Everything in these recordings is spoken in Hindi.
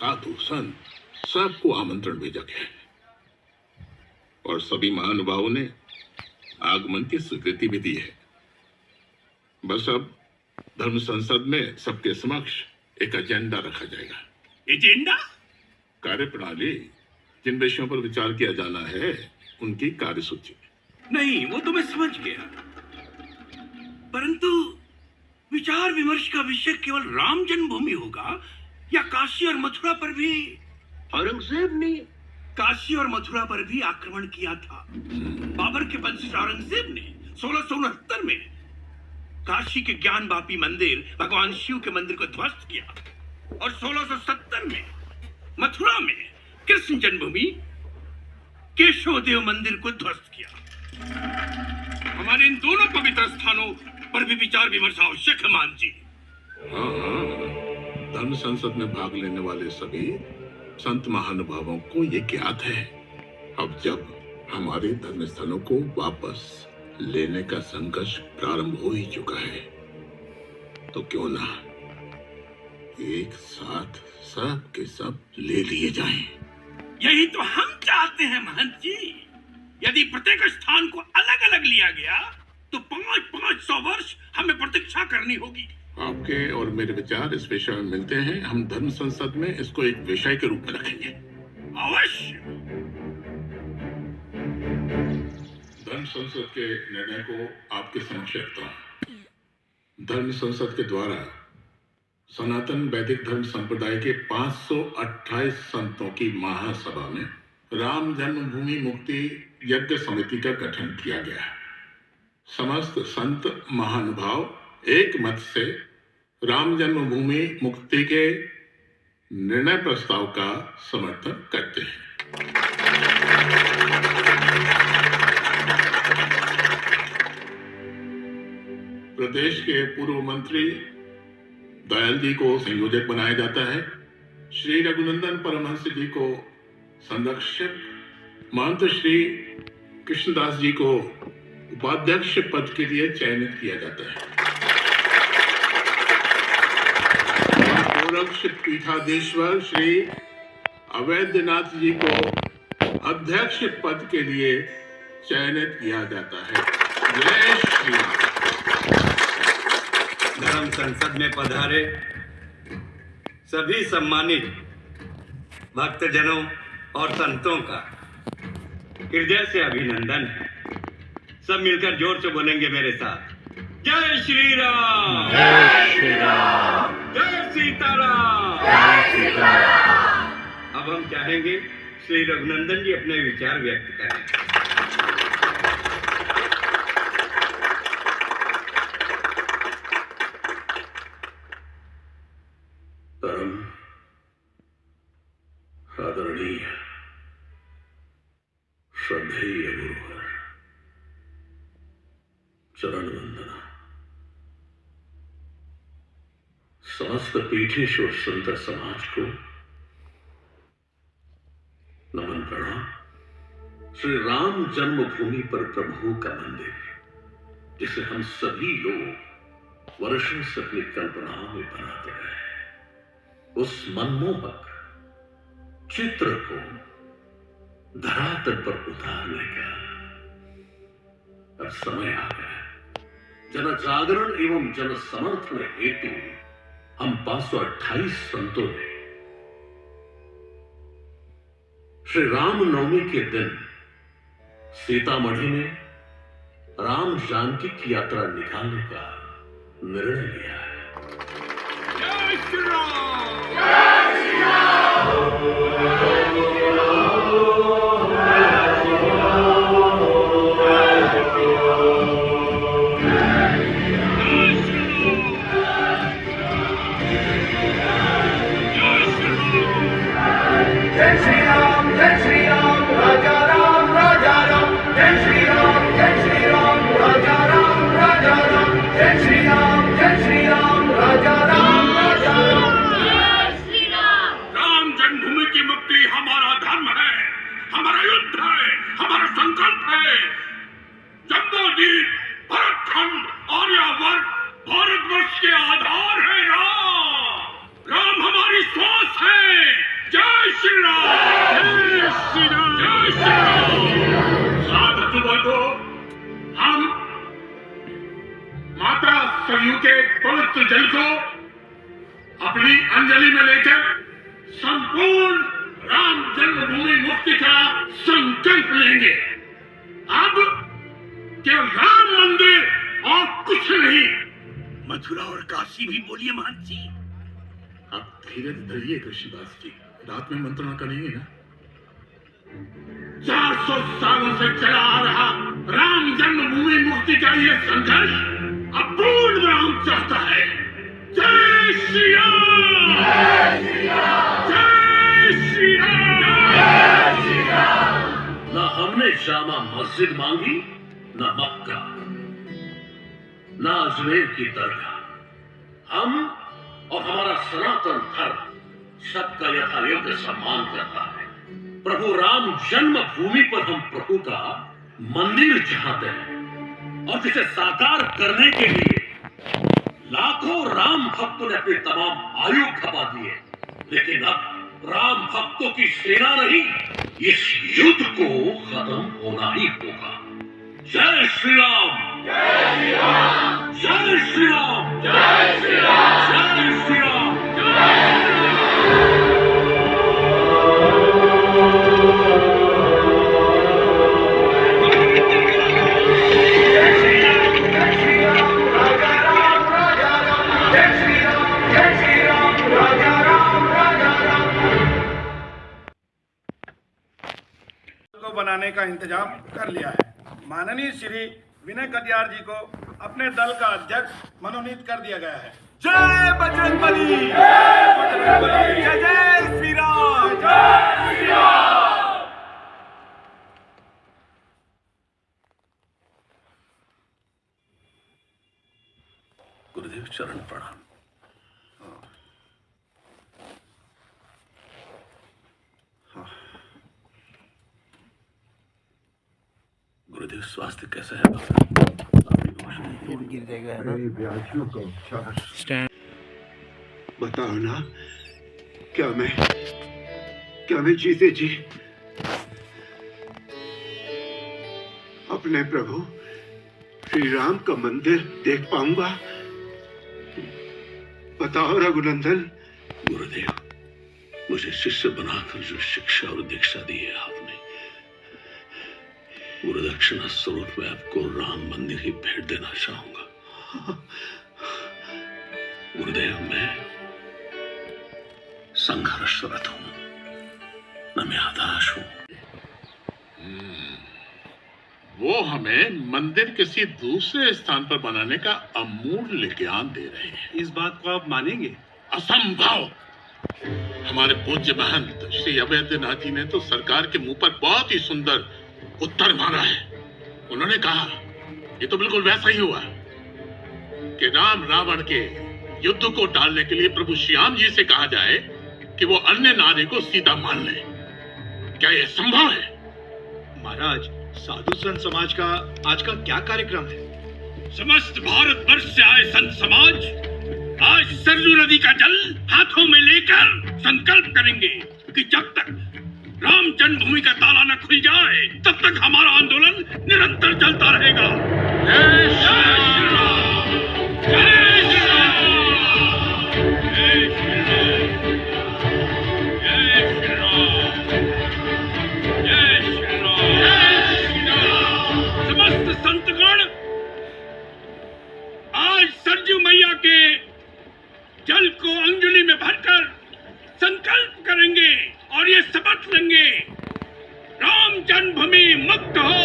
साधु संत सबको आमंत्रण भेजा गया है और सभी महानुभावों ने आगमन की स्वीकृति भी दी है। बस अब धर्म संसद में सबके समक्ष एक एजेंडा रखा जाएगा। एजेंडा? कार्य प्रणाली, जिन विषयों पर विचार किया जाना है उनकी कार्यसूची। नहीं, वो तो मैं समझ गया, परंतु विचार विमर्श का विषय केवल राम जन्मभूमि होगा या काशी और मथुरा पर भी? औरंगजेब ने काशी और मथुरा पर भी आक्रमण किया था। बाबर के वंशज औरंगजेब ने 1669 में काशी के ज्ञान वापी मंदिर भगवान शिव के मंदिर को ध्वस्त किया और 1670 में मथुरा में कृष्ण जन्मभूमि केशव देव मंदिर को ध्वस्त किया। हमारे इन दोनों पवित्र स्थानों पर भी विचार विमर्श आवश्यक है, मान जी। हाँ, धर्म संसद में भाग लेने वाले सभी संत महानुभावों को ये ज्ञात है। अब जब हमारे धर्म स्थलों को वापस लेने का संघर्ष प्रारंभ हो ही चुका है, तो क्यों ना एक साथ सब के सब ले लिए जाएं। यही तो हम चाहते हैं महंत जी। यदि प्रत्येक स्थान को अलग अलग लिया गया तो 500 वर्ष हमें प्रतीक्षा करनी होगी। आपके और मेरे विचार इस विषय में मिलते हैं। हम धर्म संसद में इसको एक विषय के रूप में रखेंगे। अवश्य। धर्म संसद के निर्णय को आपके समक्ष रखता हूं। धर्म संसद के द्वारा सनातन वैदिक धर्म संप्रदाय के 528 संतों की महासभा में राम जन्मभूमि मुक्ति यज्ञ समिति का गठन किया गया है। समस्त संत महानुभाव एक मत से राम जन्मभूमि मुक्ति के निर्णय प्रस्ताव का समर्थन करते हैं। प्रदेश के पूर्व मंत्री दयाल जी को संयोजक बनाया जाता है। श्री रघुनंदन परमहंस जी को संरक्षक, महंत श्री कृष्णदास जी को उपाध्यक्ष पद के लिए चयनित किया जाता है। गोरक्ष पीठाधीश्वर श्री अवैधनाथ जी को अध्यक्ष पद के लिए चयनित किया जाता है। जय श्री राम। धर्म संसद में पधारे सभी सम्मानित भक्तजनों और संतों का हृदय से अभिनंदन है। सब मिलकर जोर से बोलेंगे मेरे साथ, जय श्री राम, जय श्री राम, जय सीताराम, जय सीताराम। अब हम चाहेंगे श्री रघुनंदन जी अपने विचार व्यक्त करें। परम आदरणीय श्रद्धेय गुरुवर, चरण वंदना। समस्त पीठेश्वर संत समाज को नमन प्रणाम। श्री राम जन्मभूमि पर प्रभु का मंदिर, जिसे हम सभी लोग वर्षों से अपनी कल्पनाओं में बनाते रहे, उस मनमोहक चित्र को धरातल पर उतारने का अब समय आ गया। जन जागरण एवं जन समर्थन हेतु हम 528 संतों ने श्री रामनवमी के दिन सीतामढ़ी में राम जानकी की यात्रा निकालने का निर्णय लिया है। जय श्री राम, जय श्री राम। जय श्री राम, जय श्री राम, राजा राम, राजा राम। जय श्री राम, जय श्री राम, राजा राम, राजा राम। जय श्री राम, जय श्री राम, राजा राम, राजा राम। जय श्री राम। राम जन्मभूमि की मुक्ति हमारा धर्म है, हमारा युद्ध है, हमारा संकल्प है। जम्बूद्वीप, भरतखंड, आर्यावर्त, भारतवर्ष के आधार है राम। राम हमारी श्वास है, जल को अपनी अंजलि में लेकर संपूर्ण राम जन्मभूमि मुक्ति का संकल्प लेंगे। अब केवल राम मंदिर और कुछ नहीं। मथुरा और काशी भी बोलिए महंत जी। आप धीरे धरिए कृष्णदास जी, रात में मंत्रणा करेंगे ना। 400 सालों से चला आ रहा राम जन्मभूमि मुक्ति का ये संघर्ष अब पूर्ण विराम चाहता है। जय श्री राम! जय श्री राम! जय श्री राम! न हमने जामा मस्जिद मांगी, न मक्का, न अजमेर की दरगाह। हम और हमारा सनातन धर्म सबका यथायोग्य सम्मान करता है। प्रभु राम जन्मभूमि पर हम प्रभु का मंदिर चाहते हैं और जिसे साकार करने के लिए लाखों राम भक्तों ने अपने तमाम आयु खपा दिए। लेकिन अब राम भक्तों की सेना नहीं, इस युद्ध को खत्म होना ही होगा। जय श्री राम! जय श्री राम! जय श्री राम! जय श्री राम! जय श्री राम! बनाने का इंतजाम कर लिया है। माननीय श्री विनय कटियार जी को अपने दल का अध्यक्ष मनोनीत कर दिया गया है। जय बजरंगबली! जय बजरंगबली! जय जय श्री राम! जय श्री राम! गुरुदेव चरण प्रणाम। गुरुदेव स्वास्थ्य कैसा है? गिर जाएगा है ना। बताओ ना, क्या मैं जीते जी अपने प्रभु श्री राम का मंदिर देख पाऊंगा? बताओ रघुनंदन। गुरुदेव, मुझे शिष्य बनाकर जो शिक्षा और दीक्षा दी है आपने, गुरुदक्षिणा स्वरूप में आपको राम मंदिर ही भेंट देना चाहूंगा। गुरुदेव, मैं संघर्षरत हूं, न मैं हताश हूं। वो हमें मंदिर किसी दूसरे स्थान पर बनाने का अमूल्य ज्ञान दे रहे हैं। इस बात को आप मानेंगे? असंभव! हमारे पूज्य महंत श्री अवैधनाथ जी ने तो सरकार के मुंह पर बहुत ही सुंदर उत्तर मारा है। उन्होंने कहा, ये तो बिल्कुल वैसा ही हुआ कि राम रावण के युद्ध को टालने के लिए प्रभु श्याम जी से कहा जाए कि वो अन्य नारी को सीता मान ले। क्या यह संभव है? महाराज, साधु संत समाज का आज का क्या कार्यक्रम है? समस्त भारत वर्ष से आए संत समाज आज सरयू नदी का जल हाथों में लेकर संकल्प करेंगे कि जब तक राम जन्मभूमि का ताला न खुल जाए तब तक हमारा आंदोलन निरंतर चलता रहेगा। जय श्री राम! जय श्री राम! जय श्री राम! जय श्री राम! जय श्री राम! जय श्री राम! समस्त संतगण आज सरयू मैया के जल को अंजलि में भरकर संकल्प करेंगे और ये शपथ लेंगे, राम जन्मभूमि मुक्त हो।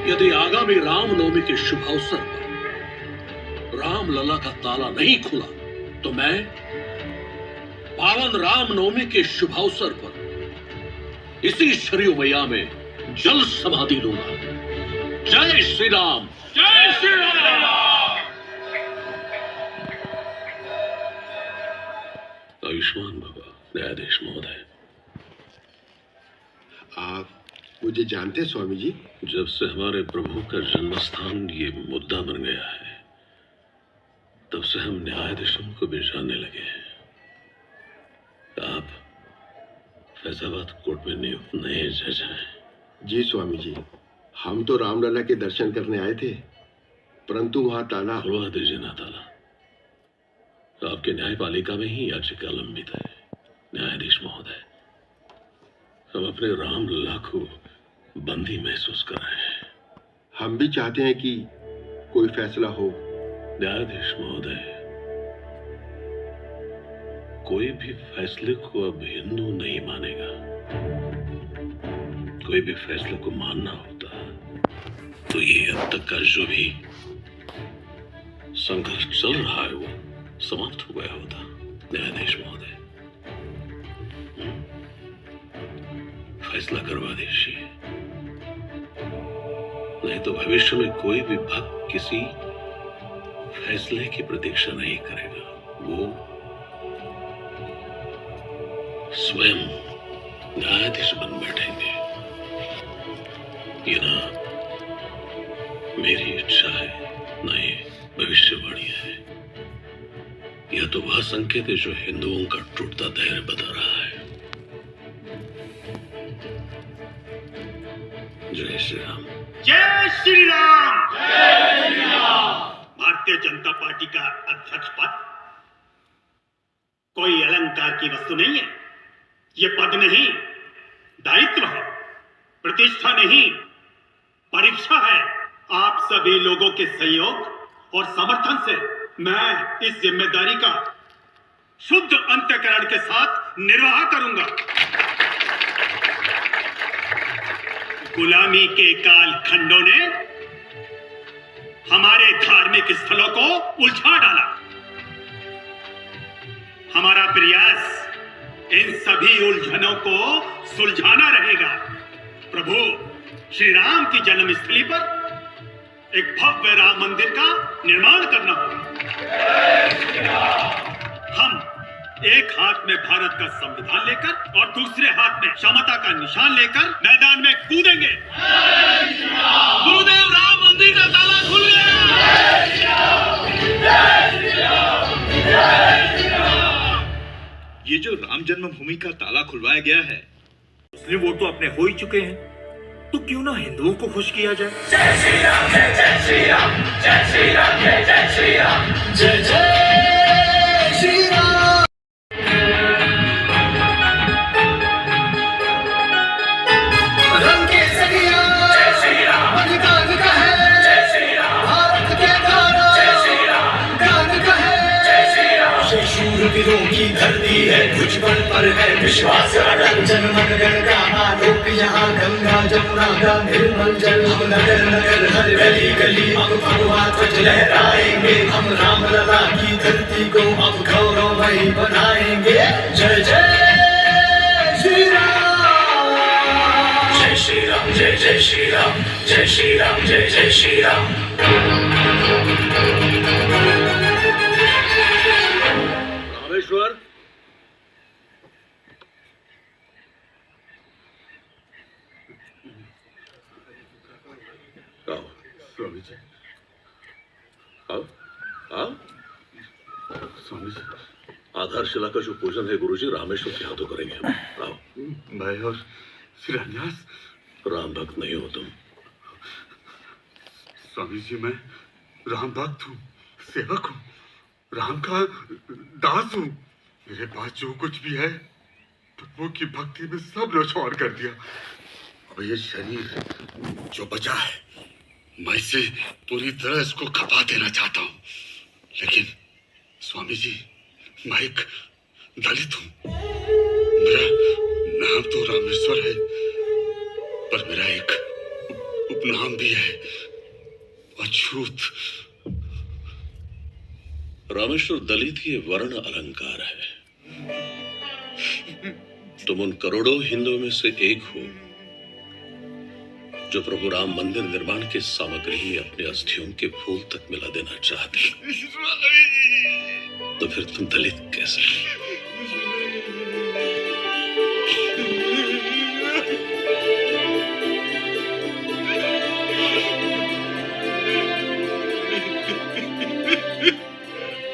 यदि आगामी रामनवमी के शुभ अवसर पर रामलला का ताला नहीं खुला तो मैं पावन रामनवमी के शुभ अवसर पर इसी सरयू मैया में जल समाधि लूंगा। जय श्री राम! जय श्री राम! आयुष्मान भवा न्यायाधीश महोदय। आप मुझे जानते स्वामी जी? जब से हमारे प्रभु का जन्मस्थान ये मुद्दा बन गया है, तब से हम न्यायाधीशों को भी जानने लगे हैं। आप फैजाबाद कोर्ट में नियुक्त नए जज हैं। जी स्वामी जी, हम तो रामलला के दर्शन करने आए थे, परंतु वहां ताला। खुलवा दीजिए ना ताला। आपके न्यायपालिका में ही याचिका लंबित है। न्यायाधीश महोदय, हम अपने रामलला को बंदी महसूस कर रहे हैं। हम भी चाहते हैं कि कोई फैसला हो। न्यायाधीश महोदय, कोई भी फैसले को अब हिंदू नहीं मानेगा। कोई भी फैसले को मानना होता तो ये अब तक का जो भी संघर्ष चल रहा है वो समाप्त हो गया होता। न्यायाधीश महोदय, फैसला करवा दीजिए, नहीं तो भविष्य में कोई भी भक्त किसी फैसले की प्रतीक्षा नहीं करेगा। वो स्वयं न्यायाधीश बन बैठेंगे। ये ना मेरी इच्छा है, ना ये भविष्यवाणी है। यह तो वह संकेत है जो हिंदुओं का टूटता धैर्य बता रहा है। जय श्री राम। जय श्री राम। जय श्री राम। भारतीय जनता पार्टी का अध्यक्ष पद कोई अलंकार की वस्तु नहीं है। ये पद नहीं, दायित्व है, प्रतिष्ठा नहीं, परीक्षा है। आप सभी लोगों के सहयोग और समर्थन से मैं इस जिम्मेदारी का शुद्ध अंतःकरण के साथ निर्वाह करूंगा। गुलामी के काल खंडों ने हमारे धार्मिक स्थलों को उलझा डाला। हमारा प्रयास इन सभी उलझनों को सुलझाना रहेगा। प्रभु श्री राम की जन्मस्थली पर एक भव्य राम मंदिर का निर्माण करना होगा। हम एक हाथ में भारत का संविधान लेकर और दूसरे हाथ में क्षमता का निशान लेकर मैदान में कूदेंगे। गुरुदेव, राम मंदिर का ताला खुल गया। ये जो राम जन्मभूमि का ताला खुलवाया गया है, मुस्लिम वोट तो अपने हो ही चुके हैं, तो क्यों ना हिंदुओं को खुश किया जाए। जय श्री राम, जय जय श्री राम, जय श्री राम, जय जय श्री राम, जय जय श्री राम। रंग के सरिया जय श्री राम, अधिकार का है जय श्री राम, भारत के तारा जय श्री राम, गान का है जय श्री राम। शूरवीरों की धरती है, भुजबल पर है विश्वास अटल। जनमन गण का आलोक यहाँ, गंगा जमुना का निर्मल जल। हम नगर नगर हर गली गली अब भगवा ध्वज लहराएंगे। हम रामलला की धरती को अब गौरवमयी बनाएंगे। जय जय श्री राम, जय श्री राम, जय जय श्री राम, जय श्री राम, जय जय श्री राम। रामेश्वर, आओ स्वामी जी, आओ आओ। स्वामी जी, आधारशिला का जो पूजन है गुरुजी रामेश्वर के हाथों करेंगे हम। आओ। मैं और शिलान्यास। राम भक्त नहीं हो तुम। स्वामी जी, मैं राम भक्त हूँ, सेवक हूँ, राम का दास हूँ। मेरे पास जो कुछ भी है प्रभु की भक्ति में सब न्यौछावर कर दिया। अब ये शरीर जो बचा है, मैं इसे पूरी तरह इसको खपा देना चाहता हूँ। लेकिन स्वामी जी, मैं एक दलित हूँ। मेरा नाम तो रामेश्वर है, पर मेरा एक उपनाम भी है, अछूत। रामेश्वर दलित ये वर्ण अलंकार है। तुम उन करोड़ों हिंदुओं में से एक हो जो प्रभु राम मंदिर निर्माण की सामग्री अपने अस्थियों के फूल तक मिला देना चाहते। तो फिर तुम दलित कैसे?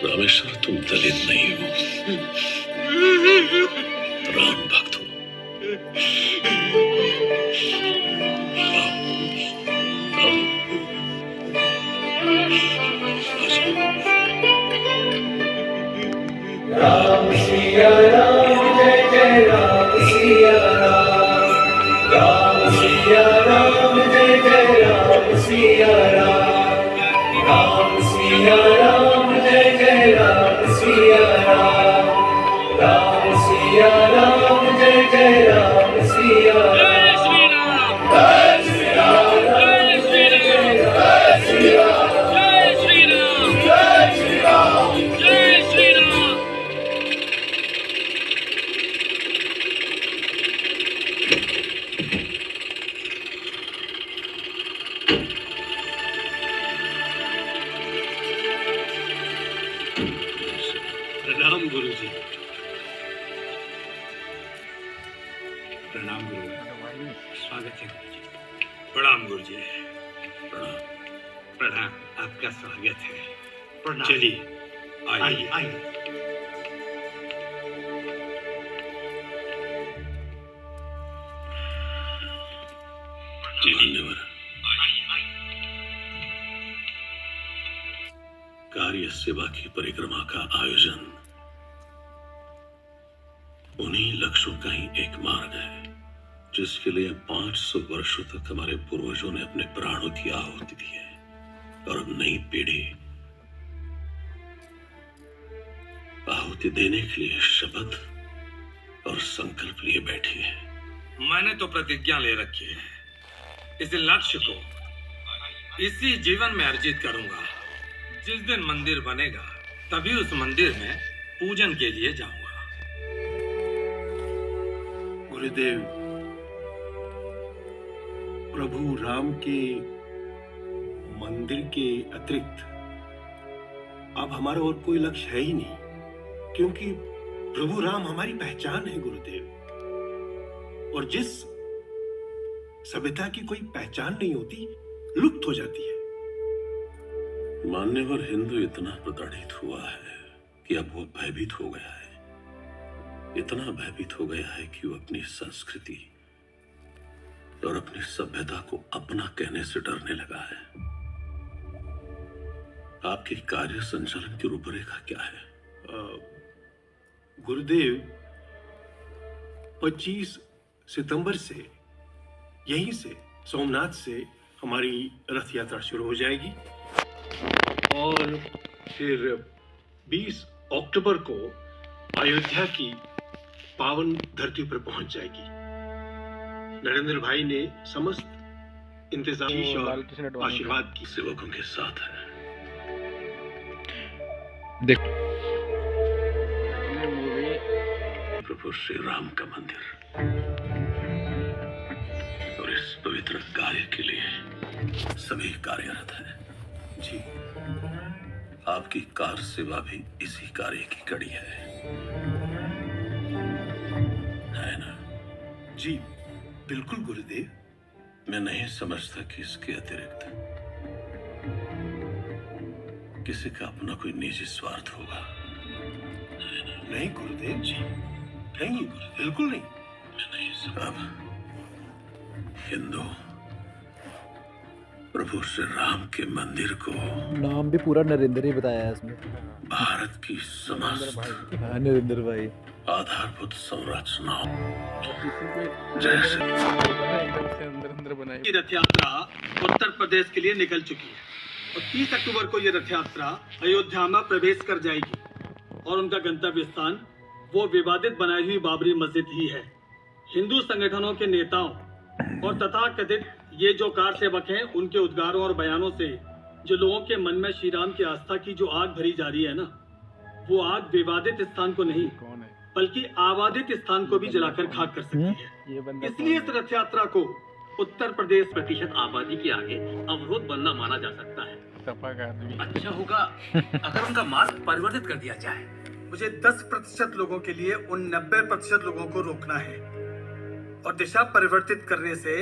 रामेश्वर, तुम दलित नहीं हो, राम भक्त हो। राम सिया राम जय जय राम सिया राम राम सिया राम जय जय राम सिया राम राम सिया राम जय जय राम सिया राम राम सिया राम जय जय राम सिया राम जय श्री राम जय श्री राम जय श्री राम जय श्री राम जय श्री राम प्रणाम गुरुजी। प्रणाम गुरु। स्वागत है गुरुजी। प्रणाम गुरुजी। प्रणाम। प्रणाम। आपका स्वागत है। प्रणाम। चलिए आइए आइए। मान्यवर, कार्य सेवा की परिक्रमा का आयोजन उन्हीं लक्ष्यों का ही एक मार्ग है जिसके लिए 500 वर्षों तक हमारे पूर्वजों ने अपने प्राणों की आहुति दी है और अब नई पीढ़ी आहुति देने के लिए शपथ और संकल्प लिए बैठी है। मैंने तो प्रतिज्ञा ले रखी है, इस लक्ष्य को इसी जीवन में अर्जित करूंगा। जिस दिन मंदिर बनेगा तभी उस मंदिर में पूजन के लिए जाऊंगा। गुरुदेव, प्रभु राम के मंदिर के अतिरिक्त अब हमारा और कोई लक्ष्य है ही नहीं, क्योंकि प्रभु राम हमारी पहचान है गुरुदेव। और जिस सभ्यता की कोई पहचान नहीं होती, लुप्त हो जाती है। मान्यवर, हिंदू इतना प्रताड़ित हुआ है कि अब वो भयभीत हो गया है। इतना भयभीत हो गया है कि वो अपनी संस्कृति और अपनी सभ्यता को अपना कहने से डरने लगा है। आपके कार्य संचालन की रूपरेखा क्या है? गुरुदेव, 25 सितंबर से यहीं से सोमनाथ से हमारी रथ यात्रा शुरू हो जाएगी और फिर 20 अक्टूबर को अयोध्या की पावन धरती पर पहुंच जाएगी। नरेंद्र भाई ने समस्त इंतजाम और आशीर्वाद की सेवकों के साथ है। प्रभु श्री राम का मंदिर और इस पवित्र कार्य के लिए सभी कार्यरत हैं। जी, आपकी कार सेवा भी इसी कार्य की कड़ी है ना? जी बिल्कुल गुरुदेव। मैं नहीं समझता कि इसके अतिरिक्त किसी का अपना कोई निजी स्वार्थ होगा। नहीं गुरुदेव जी, नहीं, बिल्कुल नहीं। अब हिंदू प्रभु श्री राम के मंदिर को, नाम भी पूरा नरेंद्र ही बताया है इसमें, भारत की समस्त नरेंद्र भाई आधारभूत संरचनाओं जैसे की रथ यात्रा उत्तर प्रदेश के लिए निकल चुकी है और 30 अक्टूबर को यह रथ यात्रा अयोध्या में प्रवेश कर जाएगी और उनका गंतव्य स्थान वो विवादित बनाई हुई बाबरी मस्जिद ही है। हिंदू संगठनों के नेताओं और तथाकथित ये जो कार सेवक हैं, उनके उद्गारों और बयानों से जो लोगों के मन में श्री राम की आस्था की जो आग भरी जा रही है ना, वो आग विवादित स्थान को नहीं बल्कि आबादित स्थान को भी जलाकर खाक कर सकती है। इसलिए इस रथ यात्रा को उत्तर प्रदेश प्रतिशत आबादी के आगे अवरोध बनना माना जा सकता है। अच्छा होगा अगर उनका मार्ग परिवर्तित कर दिया जाए। मुझे 10% लोगों के लिए उन 90% लोगों को रोकना है और दिशा परिवर्तित करने से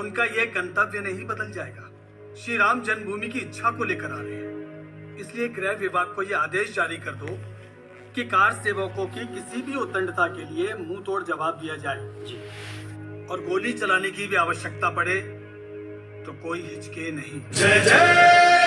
उनका यह गंतव्य नहीं बदल जाएगा। श्री राम जन्मभूमि की इच्छा को लेकर आ रहे हैं, इसलिए गृह विभाग को यह आदेश जारी कर दो कि कार सेवकों की किसी भी उद्दंडता के लिए मुंह तोड़ जवाब दिया जाए जी। और गोली चलाने की भी आवश्यकता पड़े तो कोई हिचके नहीं। जय जय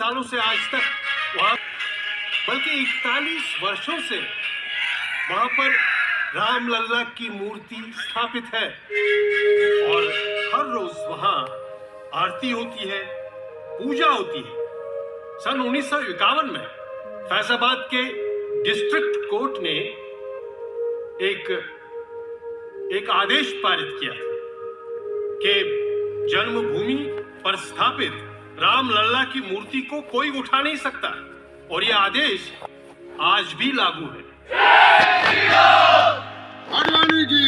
सालों से आज तक वहां, बल्कि 41 वर्षों से वहां पर रामलल्ला की मूर्ति स्थापित है और हर रोज वहां आरती होती है, पूजा होती है। सन 1951 में फैजाबाद के डिस्ट्रिक्ट कोर्ट ने एक आदेश पारित किया था कि जन्मभूमि पर स्थापित रामलल्ला की मूर्ति को कोई उठा नहीं सकता, और यह आदेश आज भी लागू है। आडवाणी जी,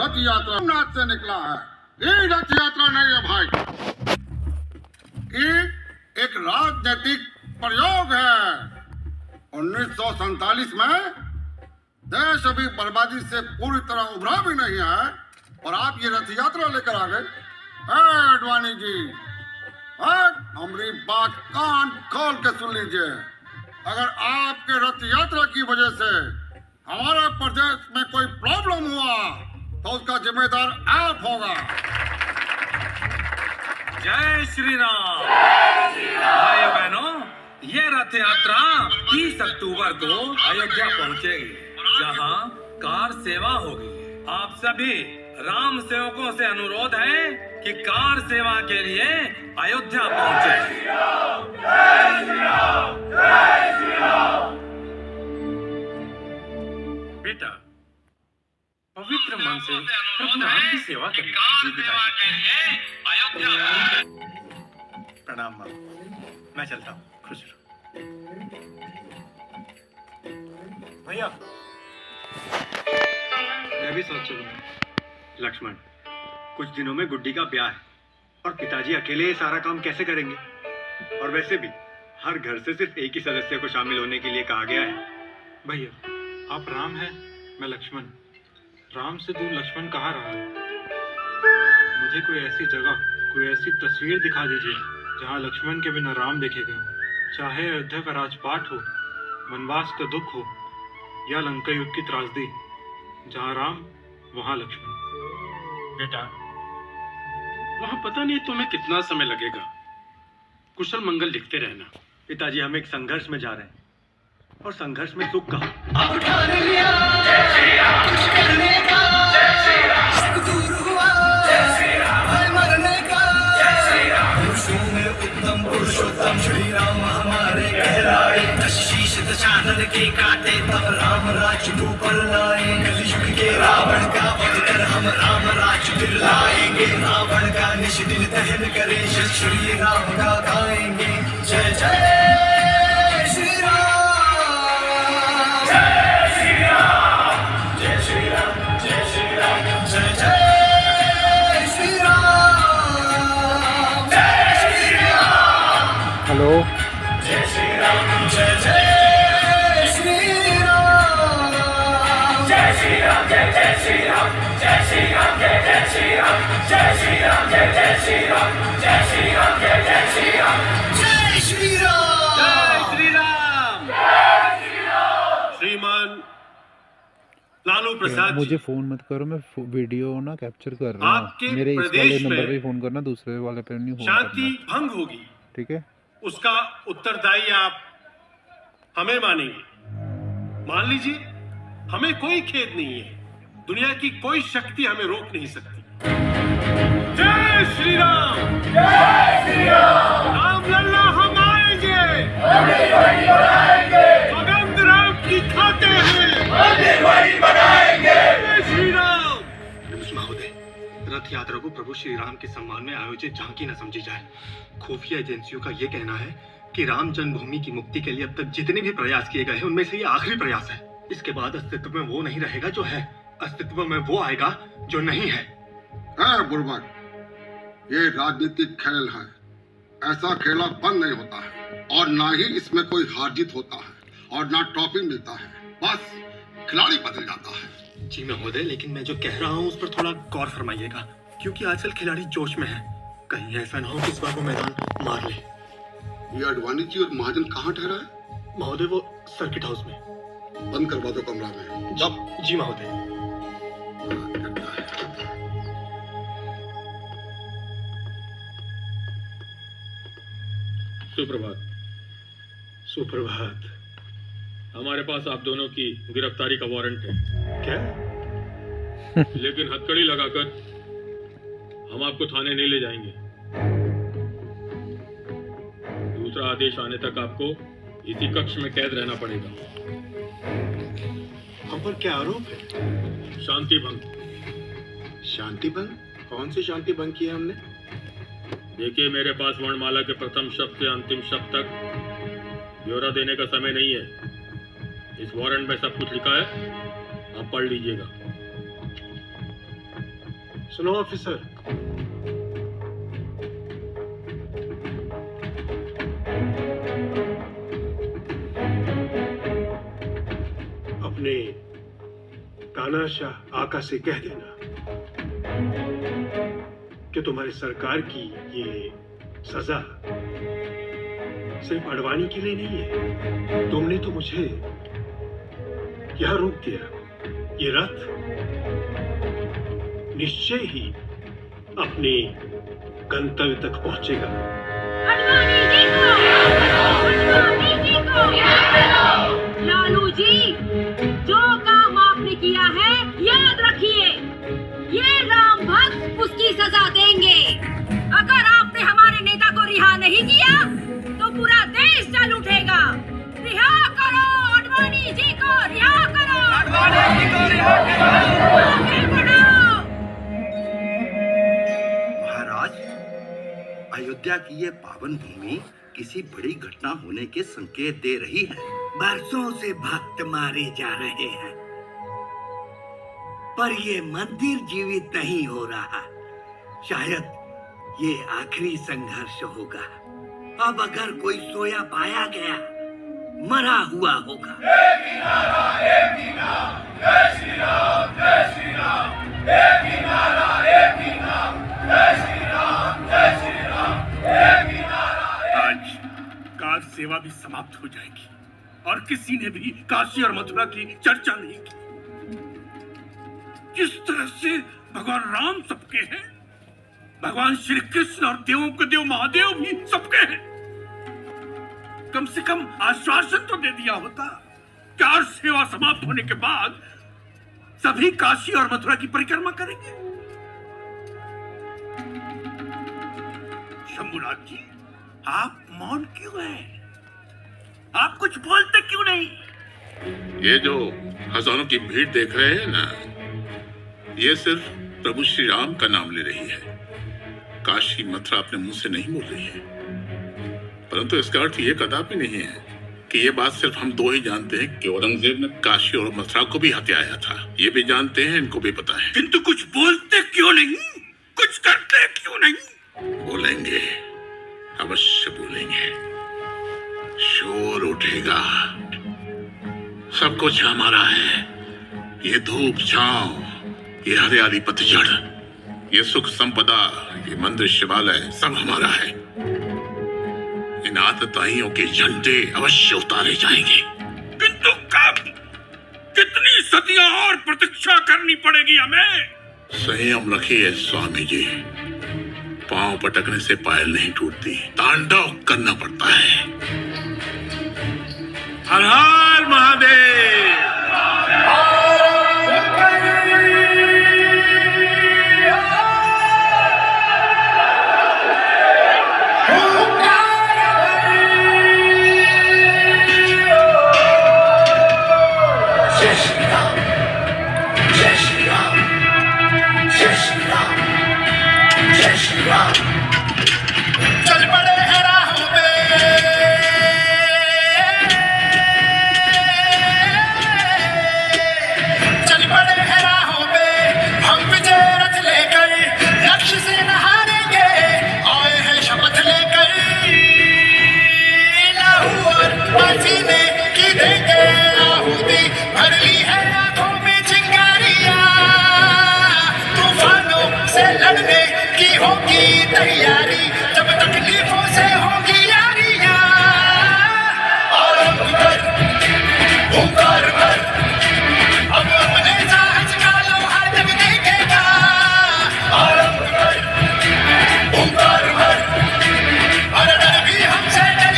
रथ यात्रा नाथ से निकला है। ये रथ यात्रा नहीं है भाई, ये एक राजनीतिक प्रयोग है। 1947 में देश अभी बर्बादी से पूरी तरह उभरा भी नहीं है और आप ये रथ यात्रा लेकर आ गए। आडवाणी जी, हमारी बात कान खोल के सुन लीजिए। अगर आपके रथ यात्रा की वजह से हमारे प्रदेश में कोई प्रॉब्लम हुआ तो उसका जिम्मेदार आप होगा। जय श्री राम। भाइयों बहनों, ये रथ यात्रा 30 अक्टूबर को अयोध्या पहुंचेगी, जहां कार सेवा होगी। आप सभी राम सेवकों से अनुरोध है कि कार सेवा के लिए अयोध्या पहुंचे। बेटा, पवित्र मन से प्रभु राम की सेवा करें। जी पिताजी। प्रणाम माँ, मैं चलता हूँ। खुश रहो भैया। मैं भी सोच चलूंगा। लक्ष्मण, कुछ दिनों में गुड्डी का ब्याह है और पिताजी अकेले ये सारा काम कैसे करेंगे? और वैसे भी हर घर से सिर्फ एक ही सदस्य को शामिल होने के लिए कहा गया है। भैया, आप राम हैं, मैं लक्ष्मण। राम से दूर लक्ष्मण कहाँ रहा है? मुझे कोई ऐसी जगह, कोई ऐसी तस्वीर दिखा दीजिए जहाँ लक्ष्मण के बिना राम देखे गए। चाहे अयोध्या का राजपाट हो, वनवास का दुख हो, या लंका युद्ध की त्रासदी, जहाँ राम वहाँ लक्ष्मण। बेटा, वहां पता नहीं तुम्हें कितना समय लगेगा। कुशल मंगल लिखते रहना। पिताजी, हम एक संघर्ष में जा रहे हैं और संघर्ष में सुख कहाँ? उत्तम पुरुषोत्तम श्री राम हमारे कहलाए। शीश दशानन के काटे तब राम राज पर लाए। कलयुग के रावण का वध कर हम राम राज फिर लाएंगे। रावण का निश दिन दहन करे, श्री राम का गाएंगे। जय जय श्री राम, जय श्री राम, जय श्री राम, जय श्री राम, जय जय श्री राम, जय श्री राम। हेलो, जय श्री राम, जय जय श्री राम, जय श्री राम, जय जय श्री राम, जय श्री राम, जय जय श्री राम, जय श्री राम, जय जय श्री राम, जय श्री राम, जय जय श्री राम, जय श्री राम, जय श्री राम, जय श्री राम। श्रीमान लालू प्रसाद, मुझे फोन मत करो, मैं वीडियो ना कैप्चर कर रहा हूँ। मेरे इस वाले नंबर पे फोन करना, दूसरे वाले पे नहीं फोन करना। शांति भंग होगी, ठीक है? उसका उत्तरदायी आप हमें मानेंगे। मान लीजिए, हमें कोई खेद नहीं है। दुनिया की कोई शक्ति हमें रोक नहीं सकती। जय श्री राम, जय श्री राम। रामलल्ला हम आएंगे, मंदिर वही बनाएंगे। भगवंत राम की खाते हैं, मंदिर वही बनाएंगे। जय श्री राम। महोदय, रथ यात्रा को प्रभु श्री राम के सम्मान में आयोजित झांकी न समझी जाए। खुफिया एजेंसियों का यह कहना है कि राम जन्मभूमि की मुक्ति के लिए अब तक जितने भी प्रयास किए गए हैं, उनमें से ये आखिरी प्रयास है। इसके बाद अस्तित्व में वो नहीं रहेगा जो है, अस्तित्व में वो आएगा जो नहीं है। बुर्बक, ये राजनीतिक खेल है। ऐसा खेला बंद नहीं होता है और ना ही इसमें कोई हार जीत होता है और ना ट्रॉफी मिलता है। बस खिलाड़ी बदल जाता है। जी महोदय, लेकिन मैं जो कह रहा हूँ उस पर थोड़ा गौर फरमाइएगा, क्योंकि आजकल खिलाड़ी जोश में है। कहीं ऐसा ना हो कि इस बार वो मैदान मार ले। ये अडवाणी जी और महाजन कहाँ ठहरा है? महोदय, वो सर्किट हाउस में। बंद करवा दो कमरा में। जी महोदय। सुप्रभात। सुप्रभात। हमारे पास आप दोनों की गिरफ्तारी का वारंट है। क्या? लेकिन हथकड़ी लगाकर हम आपको थाने नहीं ले जाएंगे। दूसरा आदेश आने तक आपको इसी कक्ष में कैद रहना पड़ेगा। हम पर क्या आरोप है? शांति भंग। शांति भंग? कौन सी शांति भंग की है हमने? देखिए, मेरे पास वर्णमाला के प्रथम शब्द से अंतिम शब्द तक ब्यौरा देने का समय नहीं है। इस वारंट में सब कुछ लिखा है, आप पढ़ लीजिएगा। सुनो ऑफिसर, अपने तानाशाह आका से कह देना कि तुम्हारी सरकार की ये सजा सिर्फ अडवाणी के लिए नहीं है। तुमने तो मुझे यहां रोक दिया। ये रथ निश्चय ही अपने गंतव्य तक पहुंचेगा। लालू जी, जो काम आपने किया है याद रखिए, ये राम भक्त उसकी सजा देंगे। अगर आपने हमारे नेता को रिहा नहीं किया तो पूरा देश जल उठेगा। रिहा करो अडवाणी जी को, रिहा करो अडवाणी जी को, रिहा करो। आगे बढ़ो। महाराज, अयोध्या की ये पावन भूमि किसी बड़ी घटना होने के संकेत दे रही है। बरसों से भक्त मारे जा रहे हैं, पर ये मंदिर जीवित नहीं हो रहा। शायद ये आखिरी संघर्ष होगा। अब अगर कोई सोया पाया गया, मरा हुआ होगा। आज कार सेवा भी समाप्त हो जाएगी और किसी ने भी काशी और मथुरा की चर्चा नहीं की। जिस तरह से भगवान राम सबके हैं, भगवान श्री कृष्ण और देवों के देव महादेव भी सबके हैं। कम से कम आश्वासन तो दे दिया होता। कार सेवा समाप्त होने के बाद सभी काशी और मथुरा की परिक्रमा करेंगे। शंभुनाथ जी, आप मौन क्यों हैं? आप कुछ बोलते क्यों नहीं? ये जो हजारों की भीड़ देख रहे हैं ना, ये सिर्फ प्रभु श्री राम का नाम ले रही है। काशी मथुरा अपने मुंह से नहीं बोल रही है। परंतु इसका अर्थ ये कदापि नहीं है कि ये बात सिर्फ हम दो ही जानते हैं कि औरंगजेब ने काशी और मथुरा को भी हत्याया था। ये भी जानते हैं, इनको भी पता है। किंतु कुछ बोलते क्यों नहीं? कुछ करते क्यों नहीं? बोलेंगे, अवश्य बोलेंगे। शोर उठेगा। सब कुछ हमारा है। ये धूप छांव, ये हरियाली पतझड़, ये सुख संपदा, ये मंदिर शिवालय, सब हमारा है। इन आतताइयों के झंडे अवश्य उतारे जाएंगे। किंतु कब? कितनी सदियां और प्रतीक्षा करनी पड़ेगी हमें? संयम रखिए स्वामी जी। पांव पटकने से पायल नहीं टूटती, तांडव करना पड़ता है। हर हर महादेव। जय श्री राम, जय श्री राम, जय श्री राम, जय श्री राम। चल पड़े हैं राहों पे, चल पड़े हैं राहों पे, हम विजय रथ लेकर लक्ष्य से नहारेंगे। आए हैं शपथ लेकर, लाहू और पसीने की देंगे आहुति। भर ली है आंखों में चिंगारियां, तूफानों से लड़ने की होगी तैयारी। जब तकलीफों से होगी यारियां, आरंभ कर, हुंकार कर, अब अपने साहस का लोहा जग देखेगा। आरंभ कर, हुंकार कर, और डर भी हमसे डर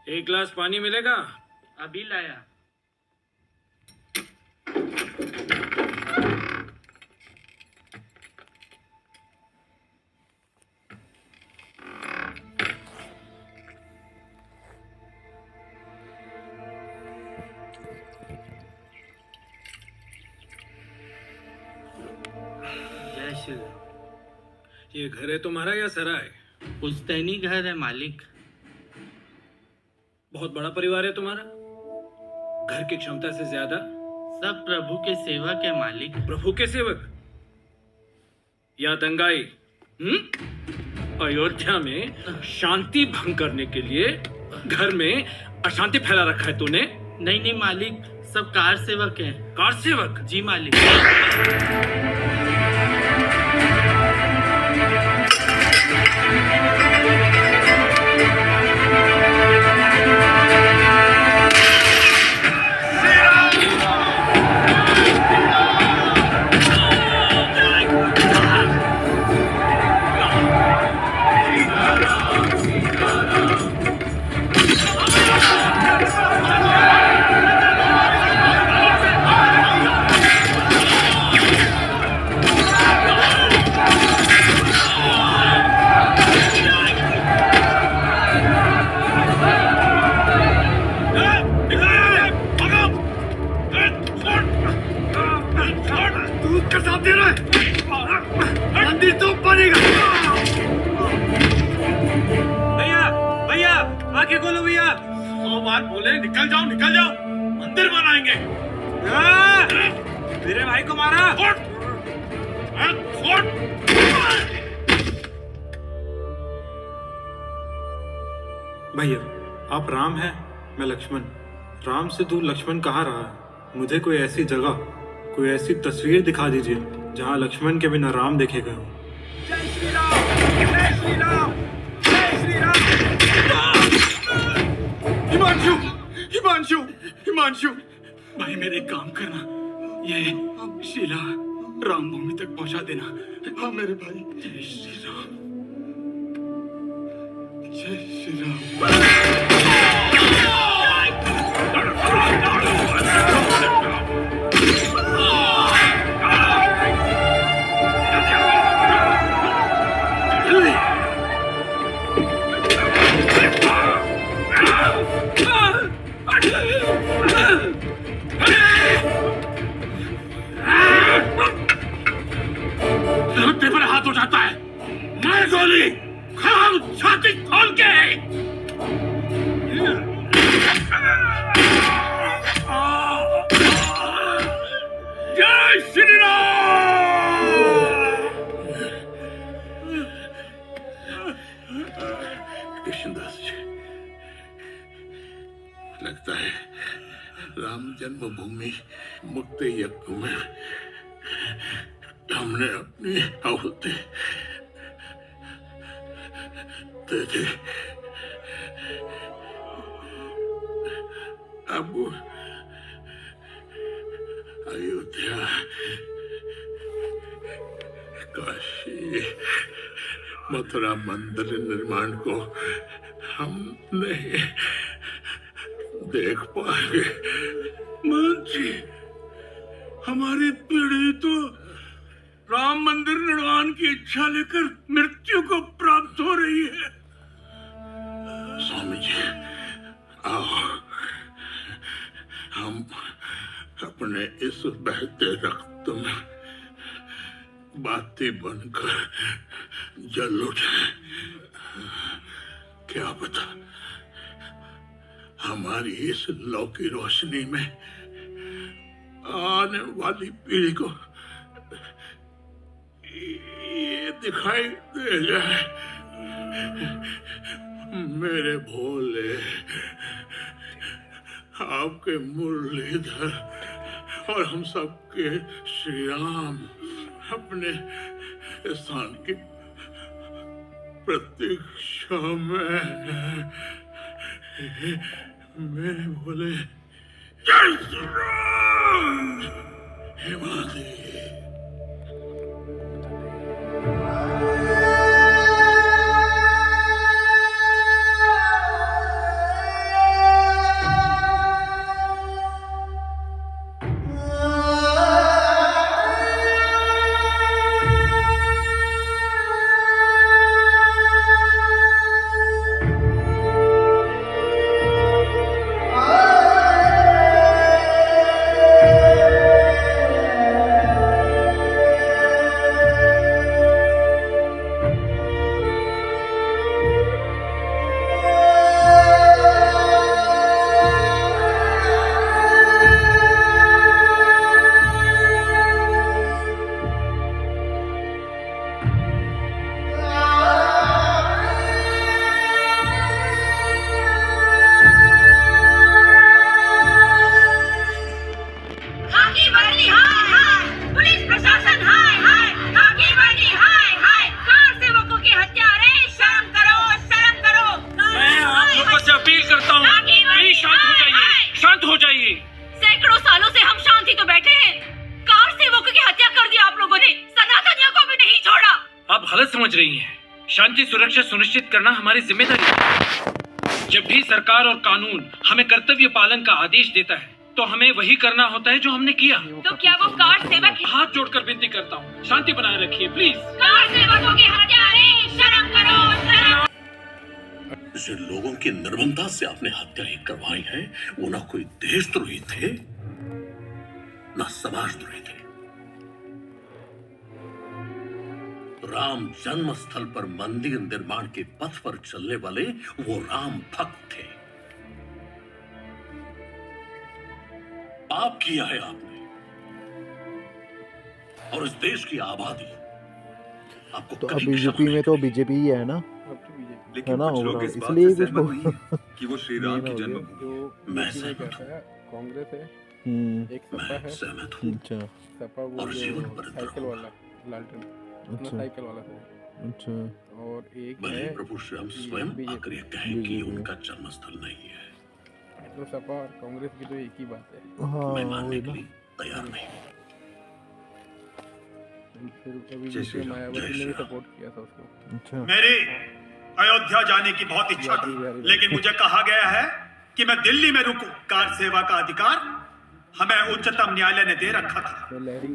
एक गिलास पानी मिलेगा? अभी लाया। जय श्री राम। ये घर है तुम्हारा या सराय? पुश्तैनी घर है मालिक। बहुत बड़ा परिवार है तुम्हारा? घर की क्षमता से ज्यादा? सब प्रभु के सेवक है मालिक। प्रभु के सेवक या दंगाई? अयोध्या में शांति भंग करने के लिए घर में अशांति फैला रखा है तूने? नहीं नहीं मालिक, सब कार सेवक हैं। कार सेवक? जी मालिक। निकल जाओ निकल जाओ, मंदिर बनाएंगे। मेरे भाई को मारा। भैया आप राम हैं, मैं लक्ष्मण। राम से दूर लक्ष्मण कहाँ रहा है? मुझे कोई ऐसी जगह, कोई ऐसी तस्वीर दिखा दीजिए जहाँ लक्ष्मण के बिना राम देखे गए हो। जय श्री राम, जय श्री राम, जय श्री राम। हिमांशु, हिमांशु, हिमांशु, भाई मेरे एक काम करना, ये शीला राम भूमि तक पहुंचा देना। हाँ मेरे भाई। जय श्री राम, जय श्री राम। पर हाथ उठाता है, मार गोली, खाओ छाती खोल के। जय श्री राम। कृष्णदास जी, लगता है राम जन्मभूमि मुक्ति यज्ञ में हमने अपनी आहुति दे दी। अब अयोध्या, काशी, मथुरा मंदिर निर्माण को हम नहीं देख पाएंगे। मान जी, हमारी पीढ़ी तो राम मंदिर निर्माण की इच्छा लेकर मृत्यु को प्राप्त हो रही है। स्वामी जी, आओ हम अपने इस बहते रक्त में बाती बनकर जल उठे। क्या पता हमारी इस लौ की रोशनी में आने वाली पीढ़ी को ये दिखाई दे जाए। मेरे भोले, आपके मुरलीधर और हम सब के श्री राम अपने स्थान की प्रतीक्षा में। मेरे भोले, जय श्री राम। हिमालय अपील करता हूँ, प्लीज शांत हो जाइए, शांत हो जाइए। सैकड़ों सालों से हम शांति तो बैठे हैं, कार सेवकों की हत्या कर दी आप लोगों ने, सनातनियों को भी नहीं छोड़ा। आप गलत समझ रही हैं। शांति सुरक्षा सुनिश्चित करना हमारी जिम्मेदारी है। जब भी सरकार और कानून हमें कर्तव्य पालन का आदेश देता है तो हमें वही करना होता है जो हमने किया। तो क्या वो कार सेवक? हाथ जोड़कर विनती करता हूँ, शांति बनाए रखिए प्लीज। कार सेवकों की हत्यारे, शर्म करो, शर्म। जिन लोगों की निर्ममता से आपने हत्याएं करवाई हैं, वो ना कोई देशद्रोही थे, ना समाजद्रोही थे। राम जन्म स्थल पर मंदिर निर्माण के पथ पर चलने वाले वो राम भक्त थे। पाप किया है आपने, और इस देश की आबादी आपको तो अब कभी बीजेपी में तो बीजेपी ही है ना, है ना, ओवरऑल इसलिए कुछ लोग कि वो श्री राम की जन्मभूमि। मैं सहमत हूं। कांग्रेस है, एक सपा मैं है। सहमत हूं। अच्छा सपा वो और जो जीवन पर साइकिल वाला लालटेन, अच्छा। साइकिल वाला था। अच्छा। और एक भले है प्रभु श्री राम स्वयं आकर यह कहें कि उनका जन्मस्थल नहीं है, तो सपा और कांग्रेस की तो एक ही बात है। हाँ मैं मानने वही के ना। लिए तैयार नहीं। फिर अभी जैसे मायावती ने भी सपोर्ट किया था उसको। अच्छा। मेरी अयोध्या जाने की बहुत इच्छा थी, लेकिन मुझे कहा गया है कि मैं दिल्ली में रुकूं। कार सेवा का अधिकार हमें उच्चतम न्यायालय ने दे रखा था।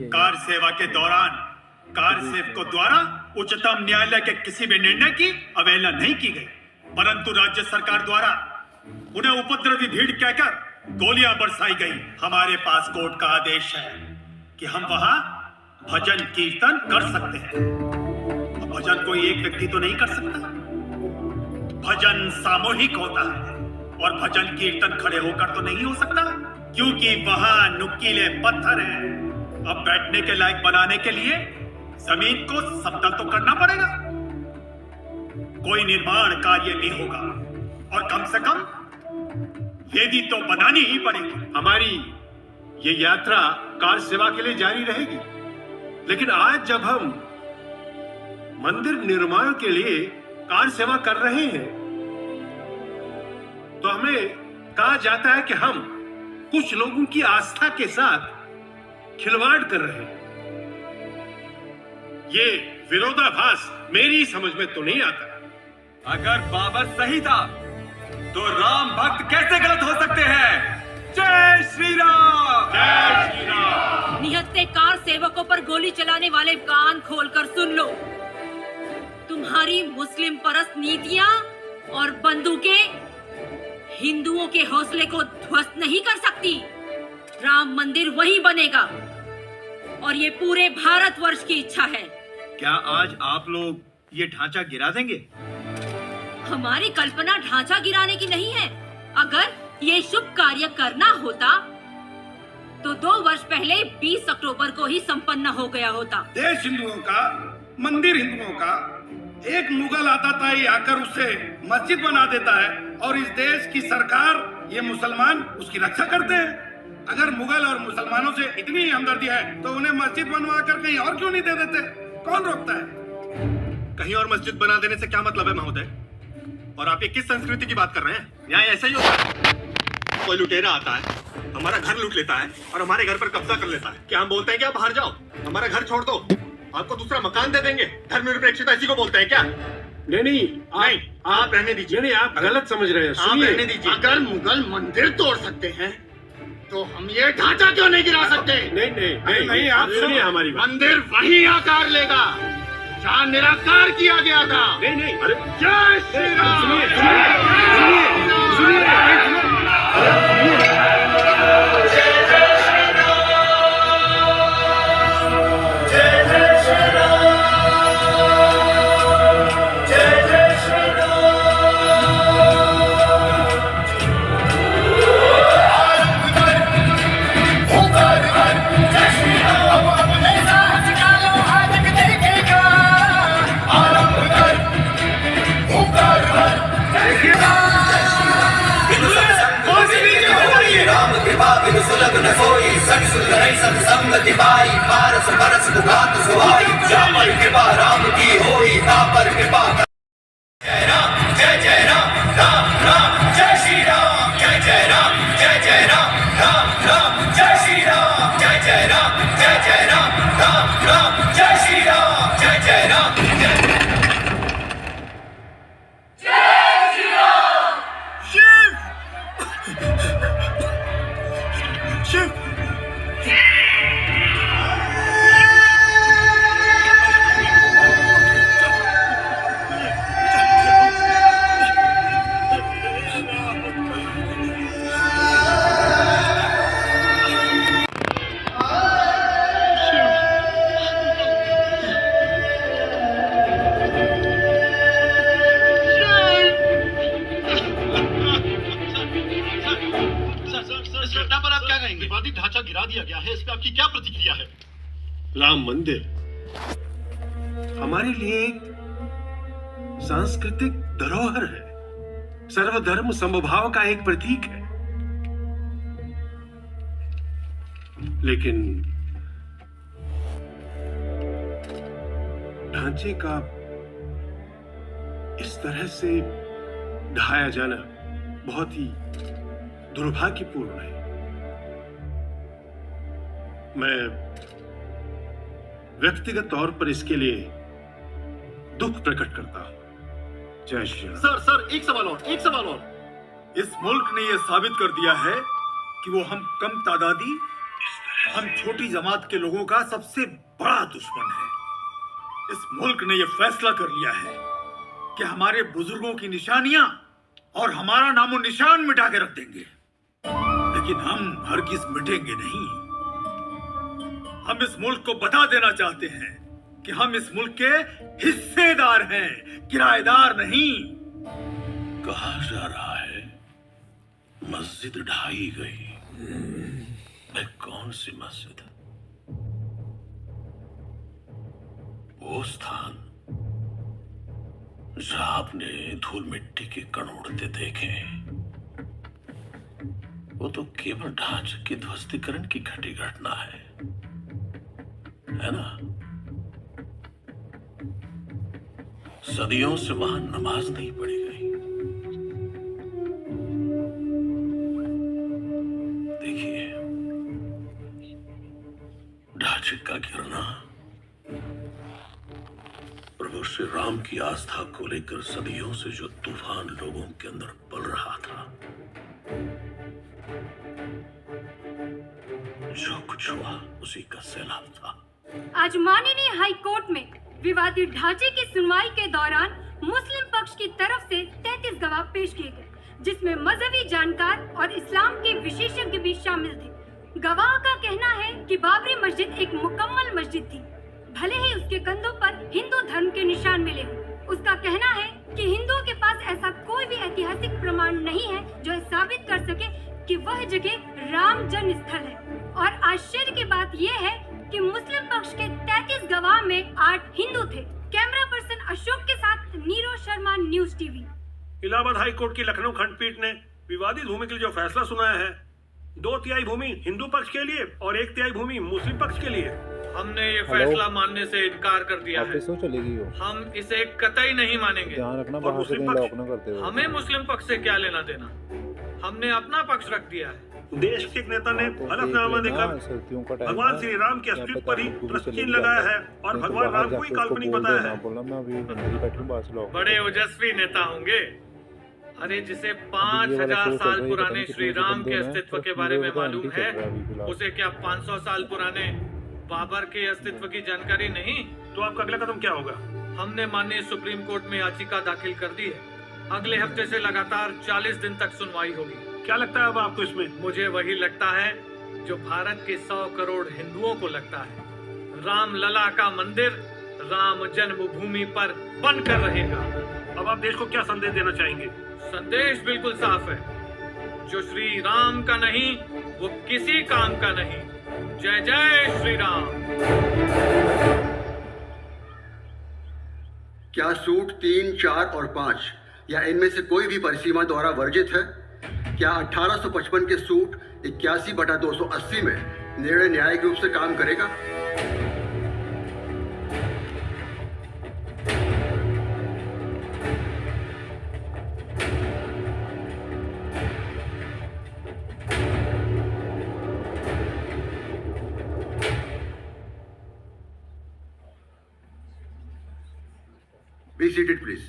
कार सेवा के दौरान कार सेवकों द्वारा उच्चतम न्यायालय के किसी भी निर्णय की अवहेलना नहीं की गई, परंतु राज्य सरकार द्वारा उन्हें उपद्रवी भीड़ कहकर गोलियां बरसाई गई। हमारे पास कोर्ट का आदेश है कि हम वहां भजन कीर्तन कर सकते हैं। भजन कोई एक व्यक्ति तो नहीं कर सकता, भजन सामूहिक होता है, और भजन कीर्तन खड़े होकर तो नहीं हो सकता, क्योंकि वहां नुकीले पत्थर हैं। अब बैठने के लायक बनाने के लिए जमीन को समतल तो करना पड़ेगा। कोई निर्माण कार्य भी होगा, और कम से कम वेदी तो बनानी ही पड़ेगी। हमारी ये यात्रा कार सेवा के लिए जारी रहेगी, लेकिन आज जब हम मंदिर निर्माण के लिए कार सेवा कर रहे हैं, तो हमें कहा जाता है कि हम कुछ लोगों की आस्था के साथ खिलवाड़ कर रहे हैं। ये विरोधाभास मेरी समझ में तो नहीं आता। अगर बाबर सही था तो राम भक्त कैसे गलत हो सकते हैं? जय श्री राम, जय श्री राम। निहत्थे कार सेवकों पर गोली चलाने वाले कान खोलकर सुन लो। तुम्हारी मुस्लिम परस्त नीतियां और बंदूकें हिंदुओं के हौसले को ध्वस्त नहीं कर सकती। राम मंदिर वहीं बनेगा, और ये पूरे भारतवर्ष की इच्छा है। क्या आज आप लोग ये ढांचा गिरा देंगे? हमारी कल्पना ढांचा गिराने की नहीं है। अगर ये शुभ कार्य करना होता तो 2 वर्ष पहले 20 अक्टूबर को ही संपन्न हो गया होता। देश हिंदुओं का, मंदिर हिंदुओं का, एक मुगल आता था, ये आकर उसे मस्जिद बना देता है, और इस देश की सरकार, ये मुसलमान उसकी रक्षा करते हैं। अगर मुगल और मुसलमानों से इतनी हमदर्दी है तो उन्हें मस्जिद बनवा कर कहीं और क्यों नहीं दे देते? कौन रोकता है? कहीं और मस्जिद बना देने से क्या मतलब है महोदय? और आप ये किस संस्कृति की बात कर रहे हैं? यहाँ ऐसा ही होता है, कोई लुटेरा आता है, हमारा घर लूट लेता है और हमारे घर पर कब्जा कर लेता है। क्या हम बोलते हैं कि आप बाहर जाओ, हमारा घर छोड़ दो, आपको दूसरा मकान दे देंगे? धर्मनिरपेक्षता इसी को बोलते हैं क्या? नहीं, आप रहने दीजिए। नहीं, आप गलत समझ रहे हैं। आप रहने दीजिए। अगर मुगल मंदिर तोड़ सकते हैं तो हम ये ढांचा क्यों नहीं गिरा सकते? नहीं, आप सुनिए हमारी बात। मंदिर वही आकार लेगा जहाँ निराकार किया गया था। नहीं, अरे जय श्री राम। संगति पाई पारस परस गुगात सुहाई जामल कृपा राम की होई तापर कृपा जय राम जय राम राम राम जय शिव विवादित ढांचा गिरा दिया गया है, इस पे आपकी क्या प्रतिक्रिया है? राम मंदिर हमारे लिए एक सांस्कृतिक धरोहर है, सर्वधर्म समभाव का एक प्रतीक है। लेकिन ढांचे का इस तरह से ढाया जाना बहुत ही दुर्भाग्यपूर्ण है। मैं व्यक्तिगत तौर पर इसके लिए दुख प्रकट करता हूं। जय श्री राम। सर एक सवाल और। इस मुल्क ने यह साबित कर दिया है कि वो हम कम तादादी, हम छोटी जमात के लोगों का सबसे बड़ा दुश्मन है। इस मुल्क ने यह फैसला कर लिया है कि हमारे बुजुर्गों की निशानियां और हमारा नामो निशान मिटा के रख देंगे, लेकिन हम हरगिज मिटेंगे नहीं। हम इस मुल्क को बता देना चाहते हैं कि हम इस मुल्क के हिस्सेदार हैं, किराएदार नहीं। कहा जा रहा है मस्जिद ढाई गई। वह कौन सी मस्जिद है? वो स्थान जहां आपने धूल मिट्टी के कण उड़ते देखे, वो तो केवल ढांचे के ध्वस्तीकरण की घटी घटना है ना? सदियों से वहां नमाज नहीं पढ़ी गई। देखिए, ढांचे का गिरना प्रभु श्री राम की आस्था को लेकर सदियों से जो तूफान लोगों के अंदर पल रहा था, जो कुछ हुआ उसी का सैलाब था। आज माननीय हाई कोर्ट में विवादित ढांचे की सुनवाई के दौरान मुस्लिम पक्ष की तरफ से 33 गवाह पेश किए गए, जिसमें मजहबी जानकार और इस्लाम के विशेषज्ञ भी शामिल थे। गवाह का कहना है कि बाबरी मस्जिद एक मुकम्मल मस्जिद थी, भले ही उसके कंधों पर हिंदू धर्म के निशान मिले हों। उसका कहना है कि हिंदुओं के पास ऐसा कोई भी ऐतिहासिक प्रमाण नहीं है जो साबित कर सके कि वह जगह राम जन्म स्थल है। और आश्चर्य की बात यह है कि मुस्लिम पक्ष के 33 गवाह में 8 हिंदू थे। कैमरा पर्सन अशोक के साथ Neeraj Sharma, news TV. Allahabad high court की लखनऊ खंडपीठ ने विवादित भूमि के लिए जो फैसला सुनाया है, 2/3 भूमि हिंदू पक्ष के लिए और 1/3 भूमि मुस्लिम पक्ष के लिए। हमने ये फैसला मानने से इनकार कर दिया है। चलेगी वो। हम इसे कतई नहीं मानेंगे। ध्यान रखना बाहर से कहीं लॉक ना करते हो। हमें मुस्लिम पक्ष से क्या लेना देना, हमने अपना पक्ष रख दिया है। देश के एक नेता ने हलफनामा देकर भगवान श्री राम के अस्तित्व पर ही प्रश्न चिन्ह लगाया है और भगवान राम को ही काल्पनिक बताया है। बड़े ओजस्वी नेता होंगे। अरे जिसे 5000 साल पुराने श्री राम के अस्तित्व के बारे में मालूम है, उसे क्या 500 साल पुराने बाबर के अस्तित्व की जानकारी नहीं? तो आपका अगला कदम क्या होगा? हमने माननीय सुप्रीम कोर्ट में याचिका दाखिल कर दी है। अगले हफ्ते से लगातार 40 दिन तक सुनवाई होगी। क्या लगता है अब आपको इसमें? मुझे वही लगता है जो भारत के 100 करोड़ हिंदुओं को लगता है। राम लला का मंदिर राम जन्मभूमि पर बनकर रहेगा। अब आप देश को क्या संदेश देना चाहेंगे? संदेश बिल्कुल साफ है, जो श्री राम का नहीं वो किसी काम का नहीं। जय जय श्री राम। क्या सूट 3, 4 और 5 या इनमें से कोई भी परिसीमा द्वारा वर्जित है? क्या 1855 के सूट 81/280 में निर्णय न्यायिक रूप से काम करेगा? Be seated, please.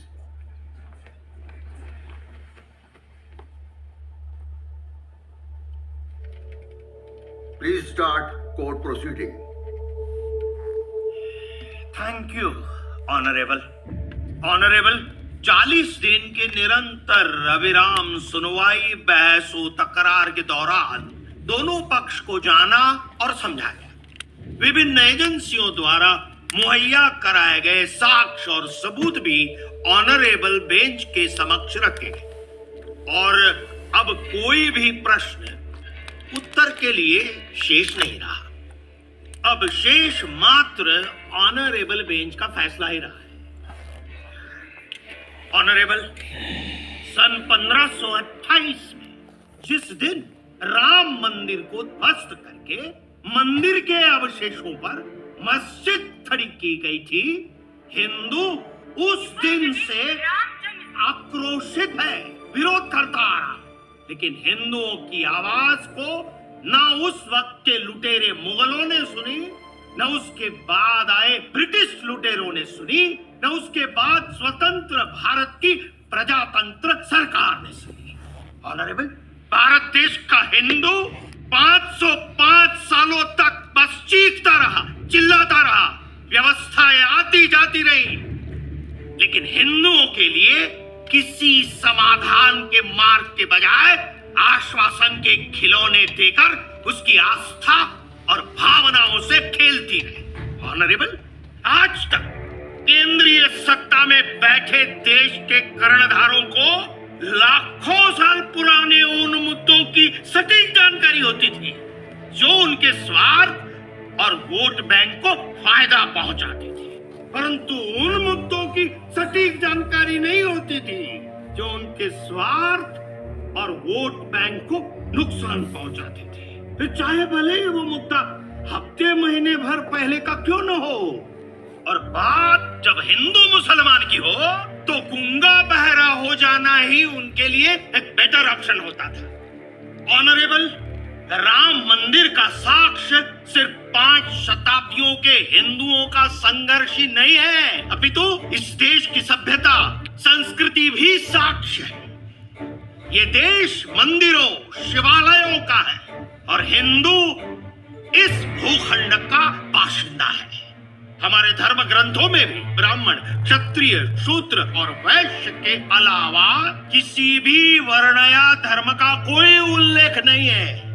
Please start court proceeding. Thank you honourable. Honourable, 40 दिन के निरंतर अविराम सुनवाई, बहस व तकरार के दौरान दोनों पक्ष को जाना और समझाया। विभिन्न एजेंसियों द्वारा मुहैया कराए गए साक्ष्य और सबूत भी ऑनरेबल बेंच के समक्ष रखे गए और अब कोई भी प्रश्न उत्तर के लिए शेष नहीं रहा। अब शेष मात्र ऑनरेबल बेंच का फैसला ही रहा है। ऑनरेबल, सन 1528 में जिस दिन राम मंदिर को ध्वस्त करके मंदिर के अवशेषों पर मस्जिद खड़ी की गई थी, हिंदू उस दिन से आक्रोशित है, विरोध करता आ रहा। लेकिन हिंदुओं की आवाज को ना उस वक्त के लुटेरे मुगलों ने सुनी, न उसके बाद आए ब्रिटिश लुटेरों ने सुनी, न उसके बाद स्वतंत्र भारत की प्रजातंत्र सरकार ने सुनी। ऑनरेबल, भारत देश का हिंदू 505 सालों तक बस चीखता रहा, चिल्लाता रहा, व्यवस्थाएं आती जाती रही, लेकिन हिंदुओं के लिए किसी समाधान के मार्ग के बजाय आश्वासन के खिलौने देकर उसकी आस्था और भावनाओं से खेलती रही। ऑनरेबल, आज तक केंद्रीय सत्ता में बैठे देश के कर्णधारों को लाखों साल पुराने उन मुद्दों की सटीक जानकारी होती थी जो उनके स्वार्थ और वोट बैंक को फायदा पहुंचाती थी, परंतु उन मुद्दों की सटीक जानकारी नहीं होती थी जो उनके स्वार्थ और वोट बैंक को नुकसान पहुंचाती थी। फिर चाहे भले ही वो मुद्दा हफ्ते महीने भर पहले का क्यों न हो, और बात जब हिंदू मुसलमान की हो तो गूंगा बहरा हो जाना ही उनके लिए एक बेटर ऑप्शन होता था। ऑनरेबल, राम मंदिर का साक्ष्य सिर्फ 5 शताब्दियों के हिंदुओं का संघर्ष ही नहीं है, अपितु इस देश की सभ्यता, संस्कृति भी साक्ष्य है। ये देश मंदिरों, शिवालयों का है और हिंदू इस भूखंड का बाशिंदा है। हमारे धर्म ग्रंथों में भी ब्राह्मण, क्षत्रिय, शूद्र और वैश्य के अलावा किसी भी वर्ण या धर्म का कोई उल्लेख नहीं है।